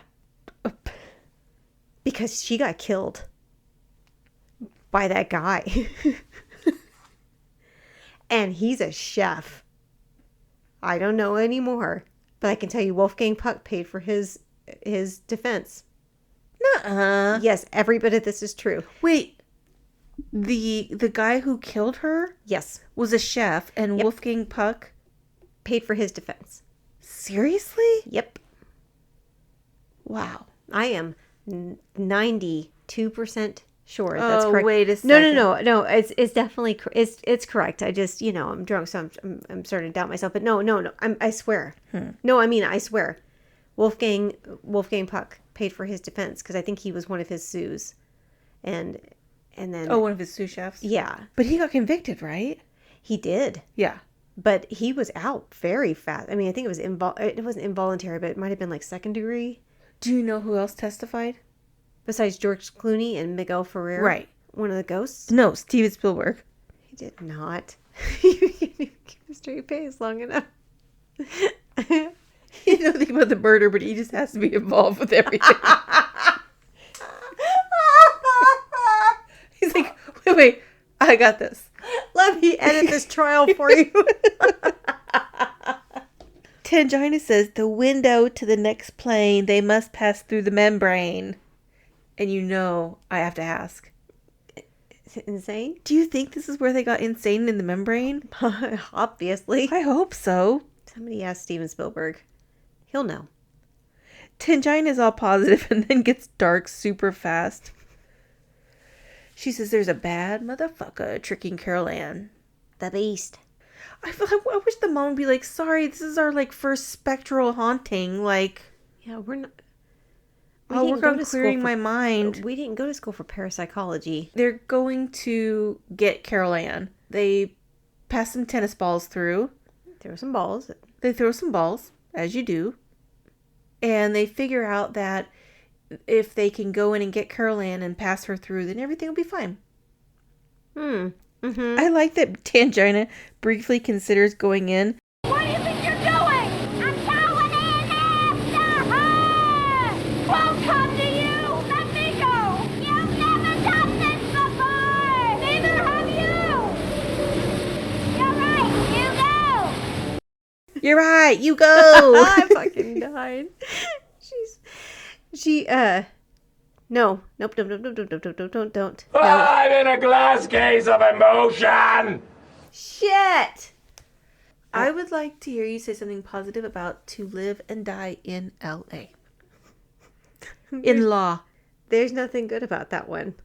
Speaker 2: because she got killed by that guy, and he's a chef. I don't know anymore. But I can tell you Wolfgang Puck paid for his defense.
Speaker 3: Nuh-uh.
Speaker 2: Yes, every bit of this is true.
Speaker 3: Wait. The guy who killed her
Speaker 2: Yes.
Speaker 3: was a chef, and
Speaker 2: Yep.
Speaker 3: Wolfgang Puck
Speaker 2: Paid for his defense.
Speaker 3: Seriously?
Speaker 2: Yep.
Speaker 3: Wow.
Speaker 2: I am 92% sure that's correct.
Speaker 3: Wait a
Speaker 2: No,
Speaker 3: second.
Speaker 2: no. It's definitely it's correct. I just I'm drunk, so I'm starting to doubt myself. But no. I swear. No, I mean I swear. Wolfgang Puck paid for his defense because I think he was one of his sous, and then
Speaker 3: Oh, one of his sous chefs?
Speaker 2: yeah,
Speaker 3: But he got convicted, right?
Speaker 2: he did.
Speaker 3: Yeah.
Speaker 2: But he was out very fast. I mean, I think it was it wasn't involuntary, but it might have been like second degree.
Speaker 3: Do you know who else testified?
Speaker 2: Besides George Clooney and Miguel Ferrer,
Speaker 3: Right.
Speaker 2: One of the ghosts.
Speaker 3: No, Steven Spielberg.
Speaker 2: He did not. You can't even keep a straight face long enough.
Speaker 3: He knows nothing about the murder, but he just has to be involved with everything. He's like, wait, I got this.
Speaker 2: Let me edit this trial for you.
Speaker 3: Tangina says, the window to the next plane, they must pass through the membrane. And I have to ask.
Speaker 2: Is it insane?
Speaker 3: Do you think this is where they got insane in the membrane?
Speaker 2: Obviously.
Speaker 3: I hope so.
Speaker 2: Somebody asked Steven Spielberg. He'll know.
Speaker 3: Tangina is all positive and then gets dark super fast. She says there's a bad motherfucker tricking Carol Ann.
Speaker 2: The Beast.
Speaker 3: I wish the mom would be like, sorry, this is our first spectral haunting.
Speaker 2: Yeah, we're not.
Speaker 3: I'll work on clearing my mind.
Speaker 2: We didn't go to school for parapsychology.
Speaker 3: They're going to get Carol Ann. They pass some tennis balls through.
Speaker 2: Throw some balls.
Speaker 3: They throw some balls, as you do. And they figure out that if they can go in and get Carol Ann and pass her through, then everything will be fine.
Speaker 2: Mm-hmm.
Speaker 3: I like that Tangina briefly considers going in.
Speaker 1: What do you think you're doing? I'm going in after her! Won't come to you! Let me go! You've never done this before! Neither have you! You're right, you go!
Speaker 3: You're right, you go!
Speaker 2: I fucking died. No. Nope. Don't. No.
Speaker 4: I'm in a glass case of emotion.
Speaker 2: Shit!
Speaker 3: I would like to hear you say something positive about To Live and Die in L.A. In law.
Speaker 2: There's nothing good about that one.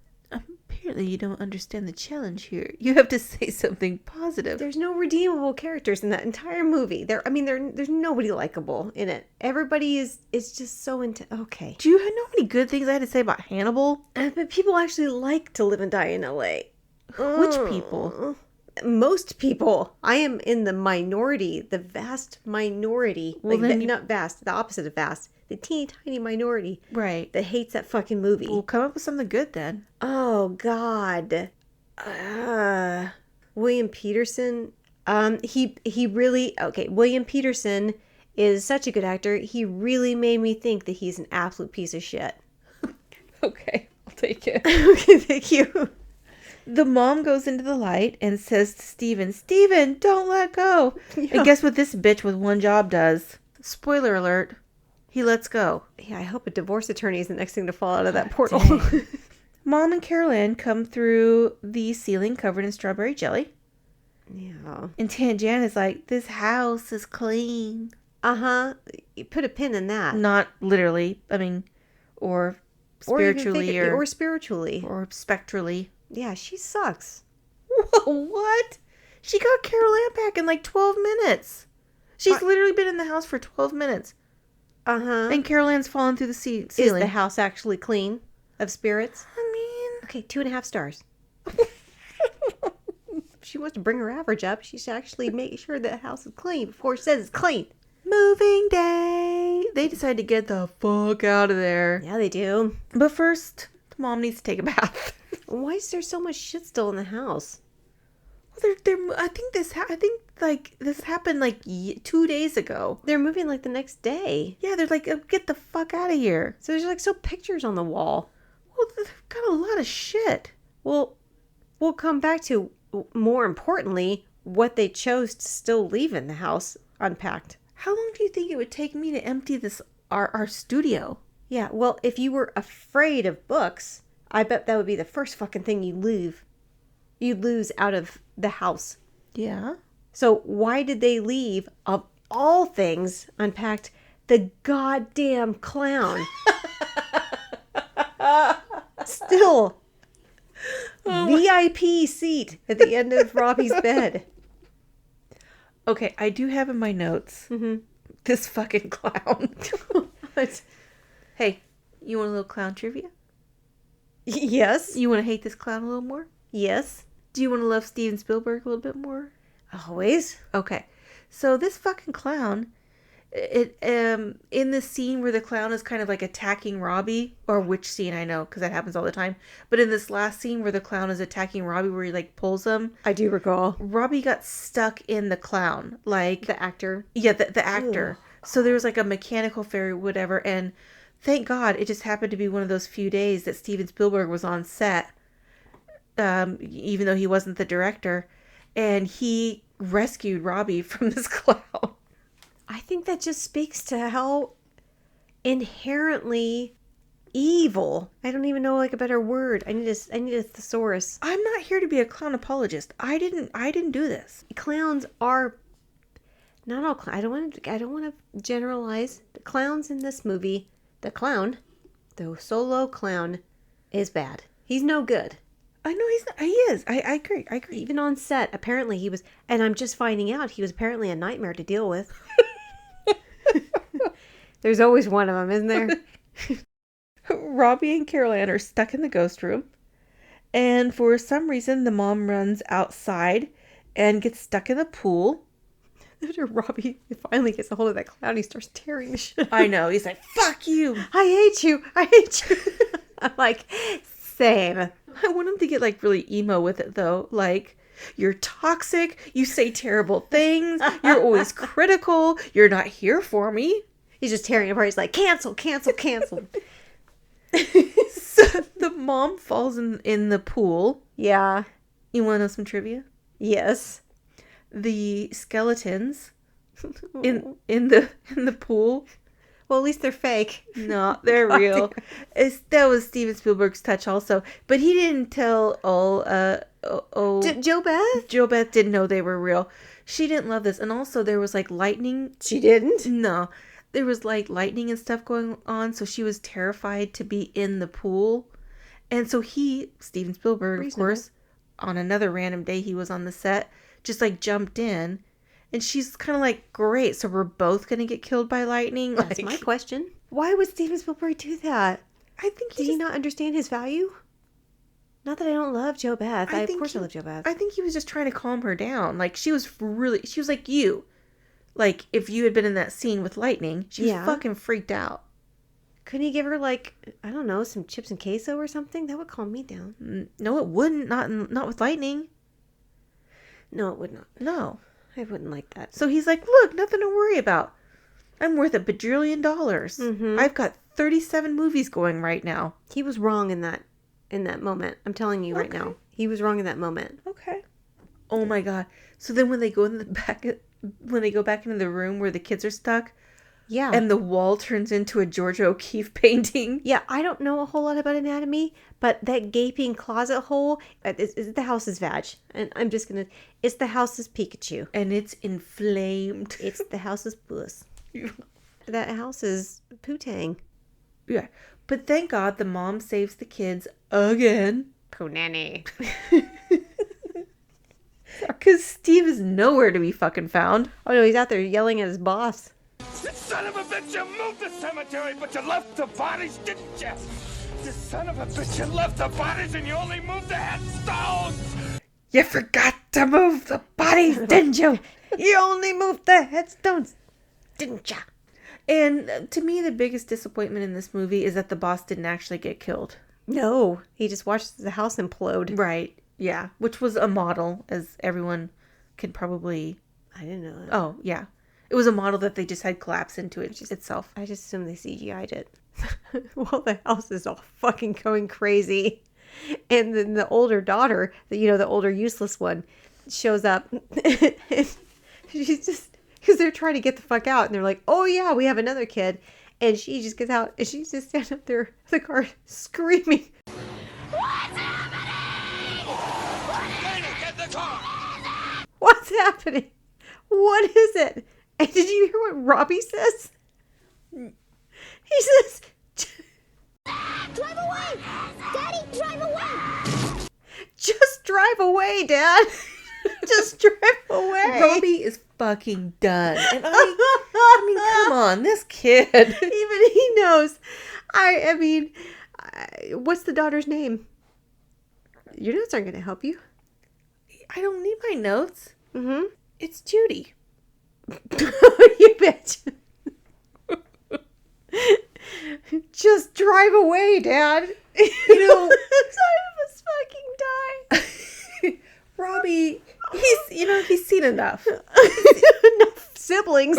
Speaker 3: Apparently you don't understand the challenge here. You have to say something positive.
Speaker 2: There's no redeemable characters in that entire movie. There's nobody likable in it. Everybody is just so okay.
Speaker 3: Do you know how many good things I had to say about Hannibal?
Speaker 2: But people actually like To Live and Die in L.A.
Speaker 3: Which people?
Speaker 2: Most people. I am in the minority, the vast minority.
Speaker 3: Well, then
Speaker 2: not vast, the opposite of vast. The teeny tiny minority
Speaker 3: Right.
Speaker 2: that hates that fucking movie.
Speaker 3: Well, come up with something good then.
Speaker 2: Oh God. William Peterson. He really William Peterson is such a good actor. He really made me think that he's an absolute piece of shit.
Speaker 3: Okay, I'll take it.
Speaker 2: Okay, thank you.
Speaker 3: The mom goes into the light and says to Steven, don't let go. Yeah. And guess what this bitch with one job does? Spoiler alert. He lets go.
Speaker 2: Yeah, I hope a divorce attorney is the next thing to fall out of that portal.
Speaker 3: Mom and Carol Ann come through the ceiling covered in strawberry jelly.
Speaker 2: Yeah.
Speaker 3: And Tangina is like, this house is clean.
Speaker 2: Uh-huh. You put a pin in that.
Speaker 3: Not literally. I mean, or spiritually
Speaker 2: or spiritually.
Speaker 3: Or spectrally.
Speaker 2: Yeah, she sucks.
Speaker 3: Whoa, what? She got Carol Ann back in 12 minutes. She's literally been in the house for 12 minutes.
Speaker 2: Uh-huh.
Speaker 3: And Carol Ann's fallen through the ceiling.
Speaker 2: Is the house actually clean of spirits?
Speaker 3: I mean...
Speaker 2: Okay, 2.5 stars. She wants to bring her average up. She should actually make sure the house is clean before she says it's clean.
Speaker 3: Moving day. They decide to get the fuck out of there.
Speaker 2: Yeah, they do.
Speaker 3: But first, the mom needs to take a bath.
Speaker 2: Why is there so much shit still in the house?
Speaker 3: Well, I think this happened 2 days ago.
Speaker 2: They're moving the next day.
Speaker 3: Yeah, they're like, get the fuck out of here.
Speaker 2: So there's still pictures on the wall.
Speaker 3: Well, they've got a lot of shit.
Speaker 2: Well, we'll come back to, more importantly, what they chose to still leave in the house unpacked.
Speaker 3: How long do you think it would take me to empty our studio?
Speaker 2: Yeah, well, if you were afraid of books, I bet that would be the first fucking thing you'd lose out of the house.
Speaker 3: Yeah.
Speaker 2: So why did they leave, of all things, unpacked, the goddamn clown? Still, VIP seat at the end of Robbie's bed.
Speaker 3: Okay, I do have in my notes this fucking clown. Hey, you want a little clown trivia?
Speaker 2: Yes.
Speaker 3: You want to hate this clown a little more?
Speaker 2: Yes.
Speaker 3: Do you want to love Steven Spielberg a little bit more?
Speaker 2: Always.
Speaker 3: Okay. So this fucking clown, in the scene where the clown is kind of like attacking Robbie, or which scene I know because that happens all the time, but in this last scene where the clown is attacking Robbie, where he like pulls him,
Speaker 2: I do recall.
Speaker 3: Robbie got stuck in the clown, like
Speaker 2: The actor.
Speaker 3: Yeah, the actor.
Speaker 2: Ugh.
Speaker 3: So there was like a mechanical fairy, whatever, and thank God it just happened to be one of those few days that Steven Spielberg was on set, even though he wasn't the director, and he rescued Robbie from this clown.
Speaker 2: I think that just speaks to how inherently evil. I don't even know like a better word. I need a thesaurus.
Speaker 3: I'm not here to be a clown apologist. I didn't do this.
Speaker 2: Clowns are not all I don't want to generalize. The clowns in this movie, the solo clown is bad. He's no good.
Speaker 3: I know he's not. He is. I agree.
Speaker 2: Even on set, apparently he was, and I'm just finding out he was apparently a nightmare to deal with. There's always one of them, isn't there?
Speaker 3: Robbie and Carol Ann are stuck in the ghost room, and for some reason the mom runs outside and gets stuck in the pool.
Speaker 2: After Robbie finally gets a hold of that clown, he starts tearing the shit out.
Speaker 3: I know. He's like, "Fuck you!
Speaker 2: I hate you! I hate you!" I'm like, same.
Speaker 3: I want him to get like really emo with it though. Like, you're toxic. You say terrible things. You're always critical. You're not here for me.
Speaker 2: He's just tearing it apart. He's like, cancel, cancel, cancel.
Speaker 3: So the mom falls in the pool.
Speaker 2: Yeah.
Speaker 3: You want to know some trivia?
Speaker 2: Yes.
Speaker 3: The skeletons in the pool.
Speaker 2: Well, at least they're fake.
Speaker 3: No, they're real. That was Steven Spielberg's touch also. But he didn't tell
Speaker 2: Joe Beth?
Speaker 3: Joe Beth didn't know they were real. She didn't love this. And also there was like lightning.
Speaker 2: She didn't?
Speaker 3: No. There was like lightning and stuff going on. So she was terrified to be in the pool. And so Steven Spielberg, of course, on another random day he was on the set, just like jumped in. And she's kind of like, great, so we're both going to get killed by lightning?
Speaker 2: That's my question. Why would Steven Spielberg do that?
Speaker 3: I think
Speaker 2: Did he not understand his value? Not that I don't love Joe Beth. Of course I love Joe Beth.
Speaker 3: I think he was just trying to calm her down. Like, she was like you. Like, if you had been in that scene with lightning, she was fucking freaked out.
Speaker 2: Couldn't he give her, like, I don't know, some chips and queso or something? That would calm me down.
Speaker 3: No, it wouldn't. Not with lightning.
Speaker 2: No, it would not.
Speaker 3: No.
Speaker 2: I wouldn't like that.
Speaker 3: So he's like, look, nothing to worry about. I'm worth $1 bajillion.
Speaker 2: Mm-hmm.
Speaker 3: I've got 37 movies going right now.
Speaker 2: He was wrong in that moment. I'm telling you right now. He was wrong in that moment.
Speaker 3: Okay. Oh my God. So then when they go back into the room where the kids are stuck,
Speaker 2: yeah,
Speaker 3: and the wall turns into a Georgia O'Keeffe painting.
Speaker 2: Yeah, I don't know a whole lot about anatomy, but that gaping closet hole is the house's vag. And I'm just going to... It's the house's Pikachu.
Speaker 3: And it's inflamed.
Speaker 2: It's the house's puss. That house is Poo-Tang.
Speaker 3: Yeah. But thank God the mom saves the kids again.
Speaker 2: Konani.
Speaker 3: Because Steve is nowhere to be fucking found.
Speaker 2: Oh no, he's out there yelling at his boss.
Speaker 4: You son of a bitch, you moved the cemetery, but you left the bodies, didn't you? You son of a bitch, you left the bodies and you only moved the headstones!
Speaker 3: You forgot to move the bodies, didn't you?
Speaker 2: You only moved the headstones, didn't ya?
Speaker 3: And to me, the biggest disappointment in this movie is that the boss didn't actually get killed.
Speaker 2: No, he just watched the house implode.
Speaker 3: Right, yeah. Which was a model, as everyone could probably...
Speaker 2: I didn't know that.
Speaker 3: Oh, yeah. It was a model that they just had collapse into itself.
Speaker 2: I just assumed they CGI'd it. Well, the house is all fucking going crazy. And then the older daughter, the older useless one, shows up. She's just because they're trying to get the fuck out, and they're like, "Oh yeah, we have another kid," and she just gets out, and she's just standing up there in the car screaming. What's happening? What is it? And did you hear what Robbie says? He says,
Speaker 1: Drive away! Daddy, drive away!
Speaker 2: "Just drive away, Dad. Just drive away."
Speaker 3: Robbie is fucking done. And I mean, come on, this kid.
Speaker 2: Even he knows. I mean, what's the daughter's name? Your notes aren't going to help you.
Speaker 3: I don't need my notes.
Speaker 2: Mm-hmm.
Speaker 3: It's Judy.
Speaker 2: You bitch. Just drive away, Dad.
Speaker 3: You know,
Speaker 2: I almost fucking die.
Speaker 3: Robbie, he's seen enough.
Speaker 2: Enough siblings.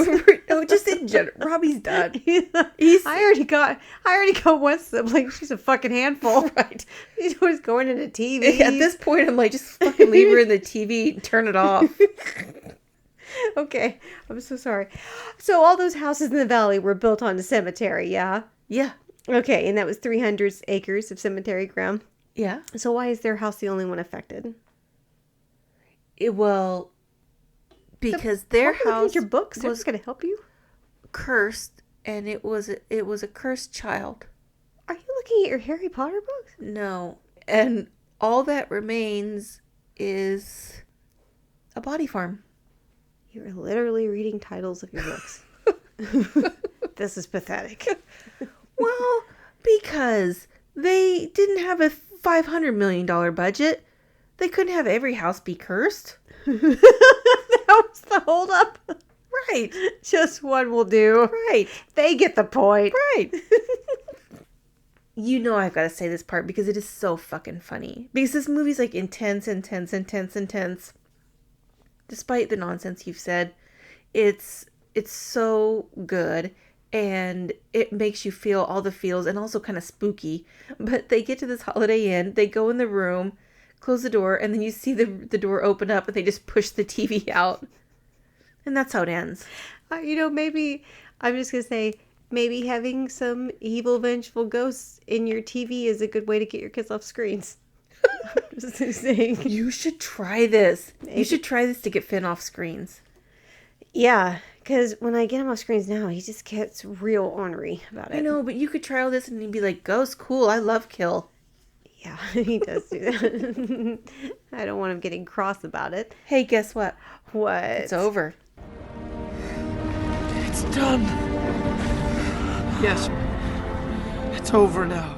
Speaker 3: No, just in general. Robbie's done.
Speaker 2: I already got one sibling. She's a fucking handful.
Speaker 3: Right.
Speaker 2: He's always going into TV.
Speaker 3: At this point, I'm like, just fucking leave her in the TV and turn it off.
Speaker 2: Okay, I'm so sorry. So all those houses in the valley were built on a cemetery, yeah?
Speaker 3: Yeah.
Speaker 2: Okay, and that was 300 acres of cemetery ground.
Speaker 3: Yeah.
Speaker 2: So why is their house the only one affected?
Speaker 3: Because their house
Speaker 2: your books
Speaker 3: was
Speaker 2: going to help you.
Speaker 3: cursed, and it was a cursed child.
Speaker 2: Are you looking at your Harry Potter books?
Speaker 3: No, and all that remains is a body farm.
Speaker 2: You're literally reading titles of your books. This is pathetic.
Speaker 3: Well, because they didn't have a $500 million budget. They couldn't have every house be cursed.
Speaker 2: That was the holdup.
Speaker 3: Right.
Speaker 2: Just one will do.
Speaker 3: Right.
Speaker 2: They get the point.
Speaker 3: Right. You know I've got to say this part because it is so fucking funny. Because this movie's like intense. Despite the nonsense you've said, it's so good. And it makes you feel all the feels and also kind of spooky. But they get to this Holiday Inn. They go in the room, close the door, and then you see the door open up and they just push the TV out. And that's how it ends.
Speaker 2: Maybe, I'm just going to say, maybe having some evil, vengeful ghosts in your TV is a good way to get your kids off screens. I'm just saying.
Speaker 3: You should try this. You should try this to get Finn off screens.
Speaker 2: Yeah, because when I get him off screens now, he just gets real ornery about it.
Speaker 3: I know, but you could try all this and he'd be like, "Ghost, cool, I love kill."
Speaker 2: Yeah, he does do that. I don't want him getting cross about it.
Speaker 3: Hey, guess what?
Speaker 2: What?
Speaker 3: It's over.
Speaker 4: It's done. Yes. It's over now.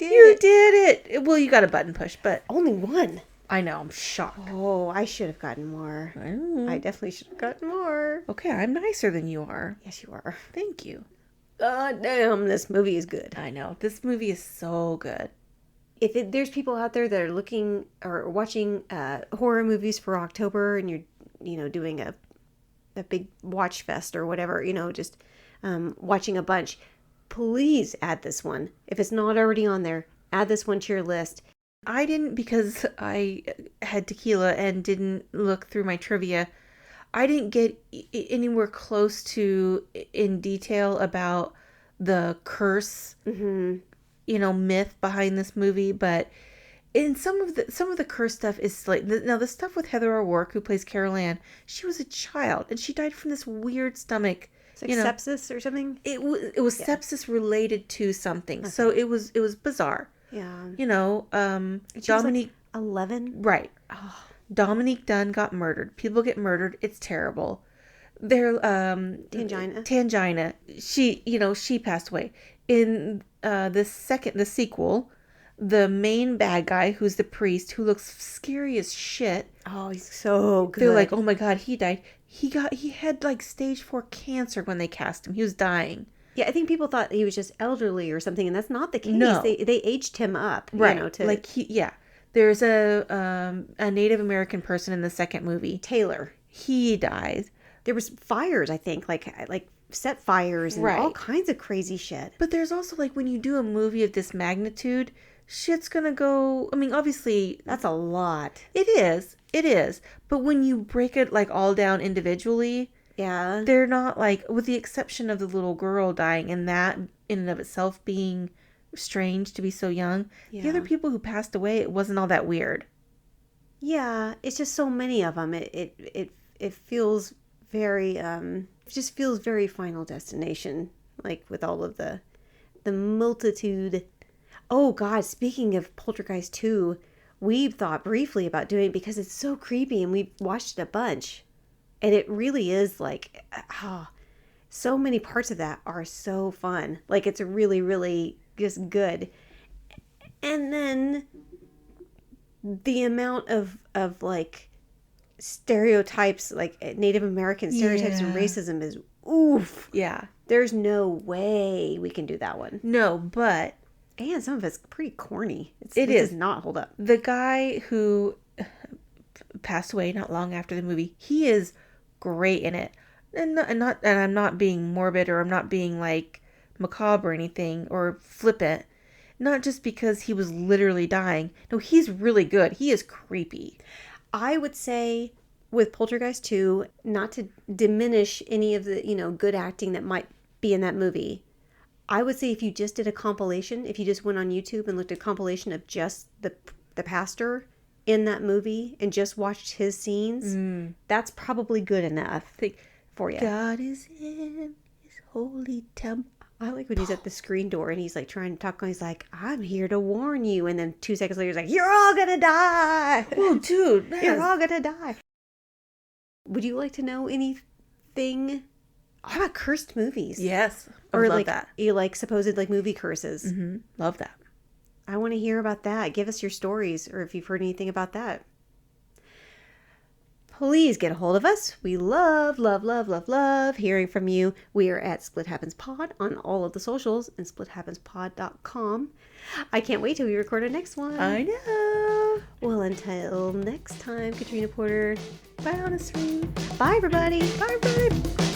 Speaker 3: You did it. Well, you got a button push, but
Speaker 2: Only one.
Speaker 3: I know, I'm shocked.
Speaker 2: Oh, I should have gotten more. I definitely should have gotten more.
Speaker 3: Okay, I'm nicer than you are.
Speaker 2: Yes, you are.
Speaker 3: Thank you.
Speaker 2: God damn, this movie is good.
Speaker 3: I know. This movie is so good.
Speaker 2: If there's people out there that are looking or watching horror movies for October, and you're doing a big watch fest or whatever, just watching a bunch, please add this one. If it's not already on there, add this one to your list.
Speaker 3: I didn't, because I had tequila and didn't look through my trivia. I didn't get anywhere close to in detail about the curse, myth behind this movie. But in some of the curse stuff is like, now the stuff with Heather O'Rourke, who plays Carol Ann, she was a child and she died from this weird stomach.
Speaker 2: It's like sepsis or something.
Speaker 3: It was sepsis related to something, okay. So it was bizarre.
Speaker 2: Yeah.
Speaker 3: Dominique,
Speaker 2: 11?
Speaker 3: Right. Oh. Dominique Dunn got murdered. People get murdered. It's terrible. They're Tangina. She passed away. In the sequel, the main bad guy, who's the priest, who looks scary as shit.
Speaker 2: Oh, he's so good.
Speaker 3: They're like, "Oh my god, he died." He had like stage 4 cancer when they cast him. He was dying.
Speaker 2: Yeah, I think people thought he was just elderly or something, and that's not the case.
Speaker 3: No.
Speaker 2: They aged him up,
Speaker 3: right? There's a Native American person in the second movie,
Speaker 2: Taylor.
Speaker 3: He dies.
Speaker 2: There was fires, I think, like set fires and all kinds of crazy shit.
Speaker 3: But there's also, like, when you do a movie of this magnitude, shit's gonna go. I mean, obviously,
Speaker 2: That's a lot.
Speaker 3: it is. It is. But when you break it like all down individually,
Speaker 2: Yeah.
Speaker 3: they're not like, with the exception of the little girl dying, and that in and of itself being strange to be so young. The
Speaker 2: Yeah.
Speaker 3: other people who passed away, it wasn't all that weird.
Speaker 2: Yeah, it's just so many of them. It feels very it just feels very Final Destination, like with all of the multitude. Oh God, speaking of Poltergeist 2, we've thought briefly about doing it because it's so creepy, and we've watched it a bunch, and it really is like so many parts of that are so fun. Like it's really, really just good. And then the amount of like stereotypes, like Native American stereotypes and
Speaker 3: Yeah.
Speaker 2: racism is oof.
Speaker 3: Yeah.
Speaker 2: There's no way we can do that one.
Speaker 3: No, but
Speaker 2: And some of it's pretty corny.
Speaker 3: It
Speaker 2: does
Speaker 3: is.
Speaker 2: not hold up.
Speaker 3: the guy who passed away not long after the movie, he is great in it. And I'm not being morbid, or I'm not being like macabre or anything or flippant. Not just because he was literally dying. No, he's really good. He is creepy.
Speaker 2: I would say with Poltergeist 2, not to diminish any of the, good acting that might be in that movie. I would say if you just did a compilation, if you just went on YouTube and looked at a compilation of just the pastor in that movie and just watched his scenes, that's probably good enough for you.
Speaker 3: God is in his holy temple.
Speaker 2: I like when he's at the screen door and he's like trying to talk. He's like, "I'm here to warn you," and then 2 seconds later, he's like, "You're all gonna die.
Speaker 3: Oh, dude.
Speaker 2: You're all gonna die." Would you like to know anything? How about cursed movies?
Speaker 3: Yes. I
Speaker 2: Or
Speaker 3: would love
Speaker 2: like
Speaker 3: that.
Speaker 2: you like supposed like movie curses.
Speaker 3: Mm-hmm. Love that.
Speaker 2: I want to hear about that. Give us your stories, or if you've heard anything about that. Please get a hold of us. We love, love, love, love, love hearing from you. We are at Split Happens Pod on all of the socials and splithappenspod.com. I can't wait till we record our next one.
Speaker 3: I know.
Speaker 2: Well, until next time, Katrina Porter.
Speaker 3: Bye, Honestly.
Speaker 2: Bye, everybody. Bye, everybody.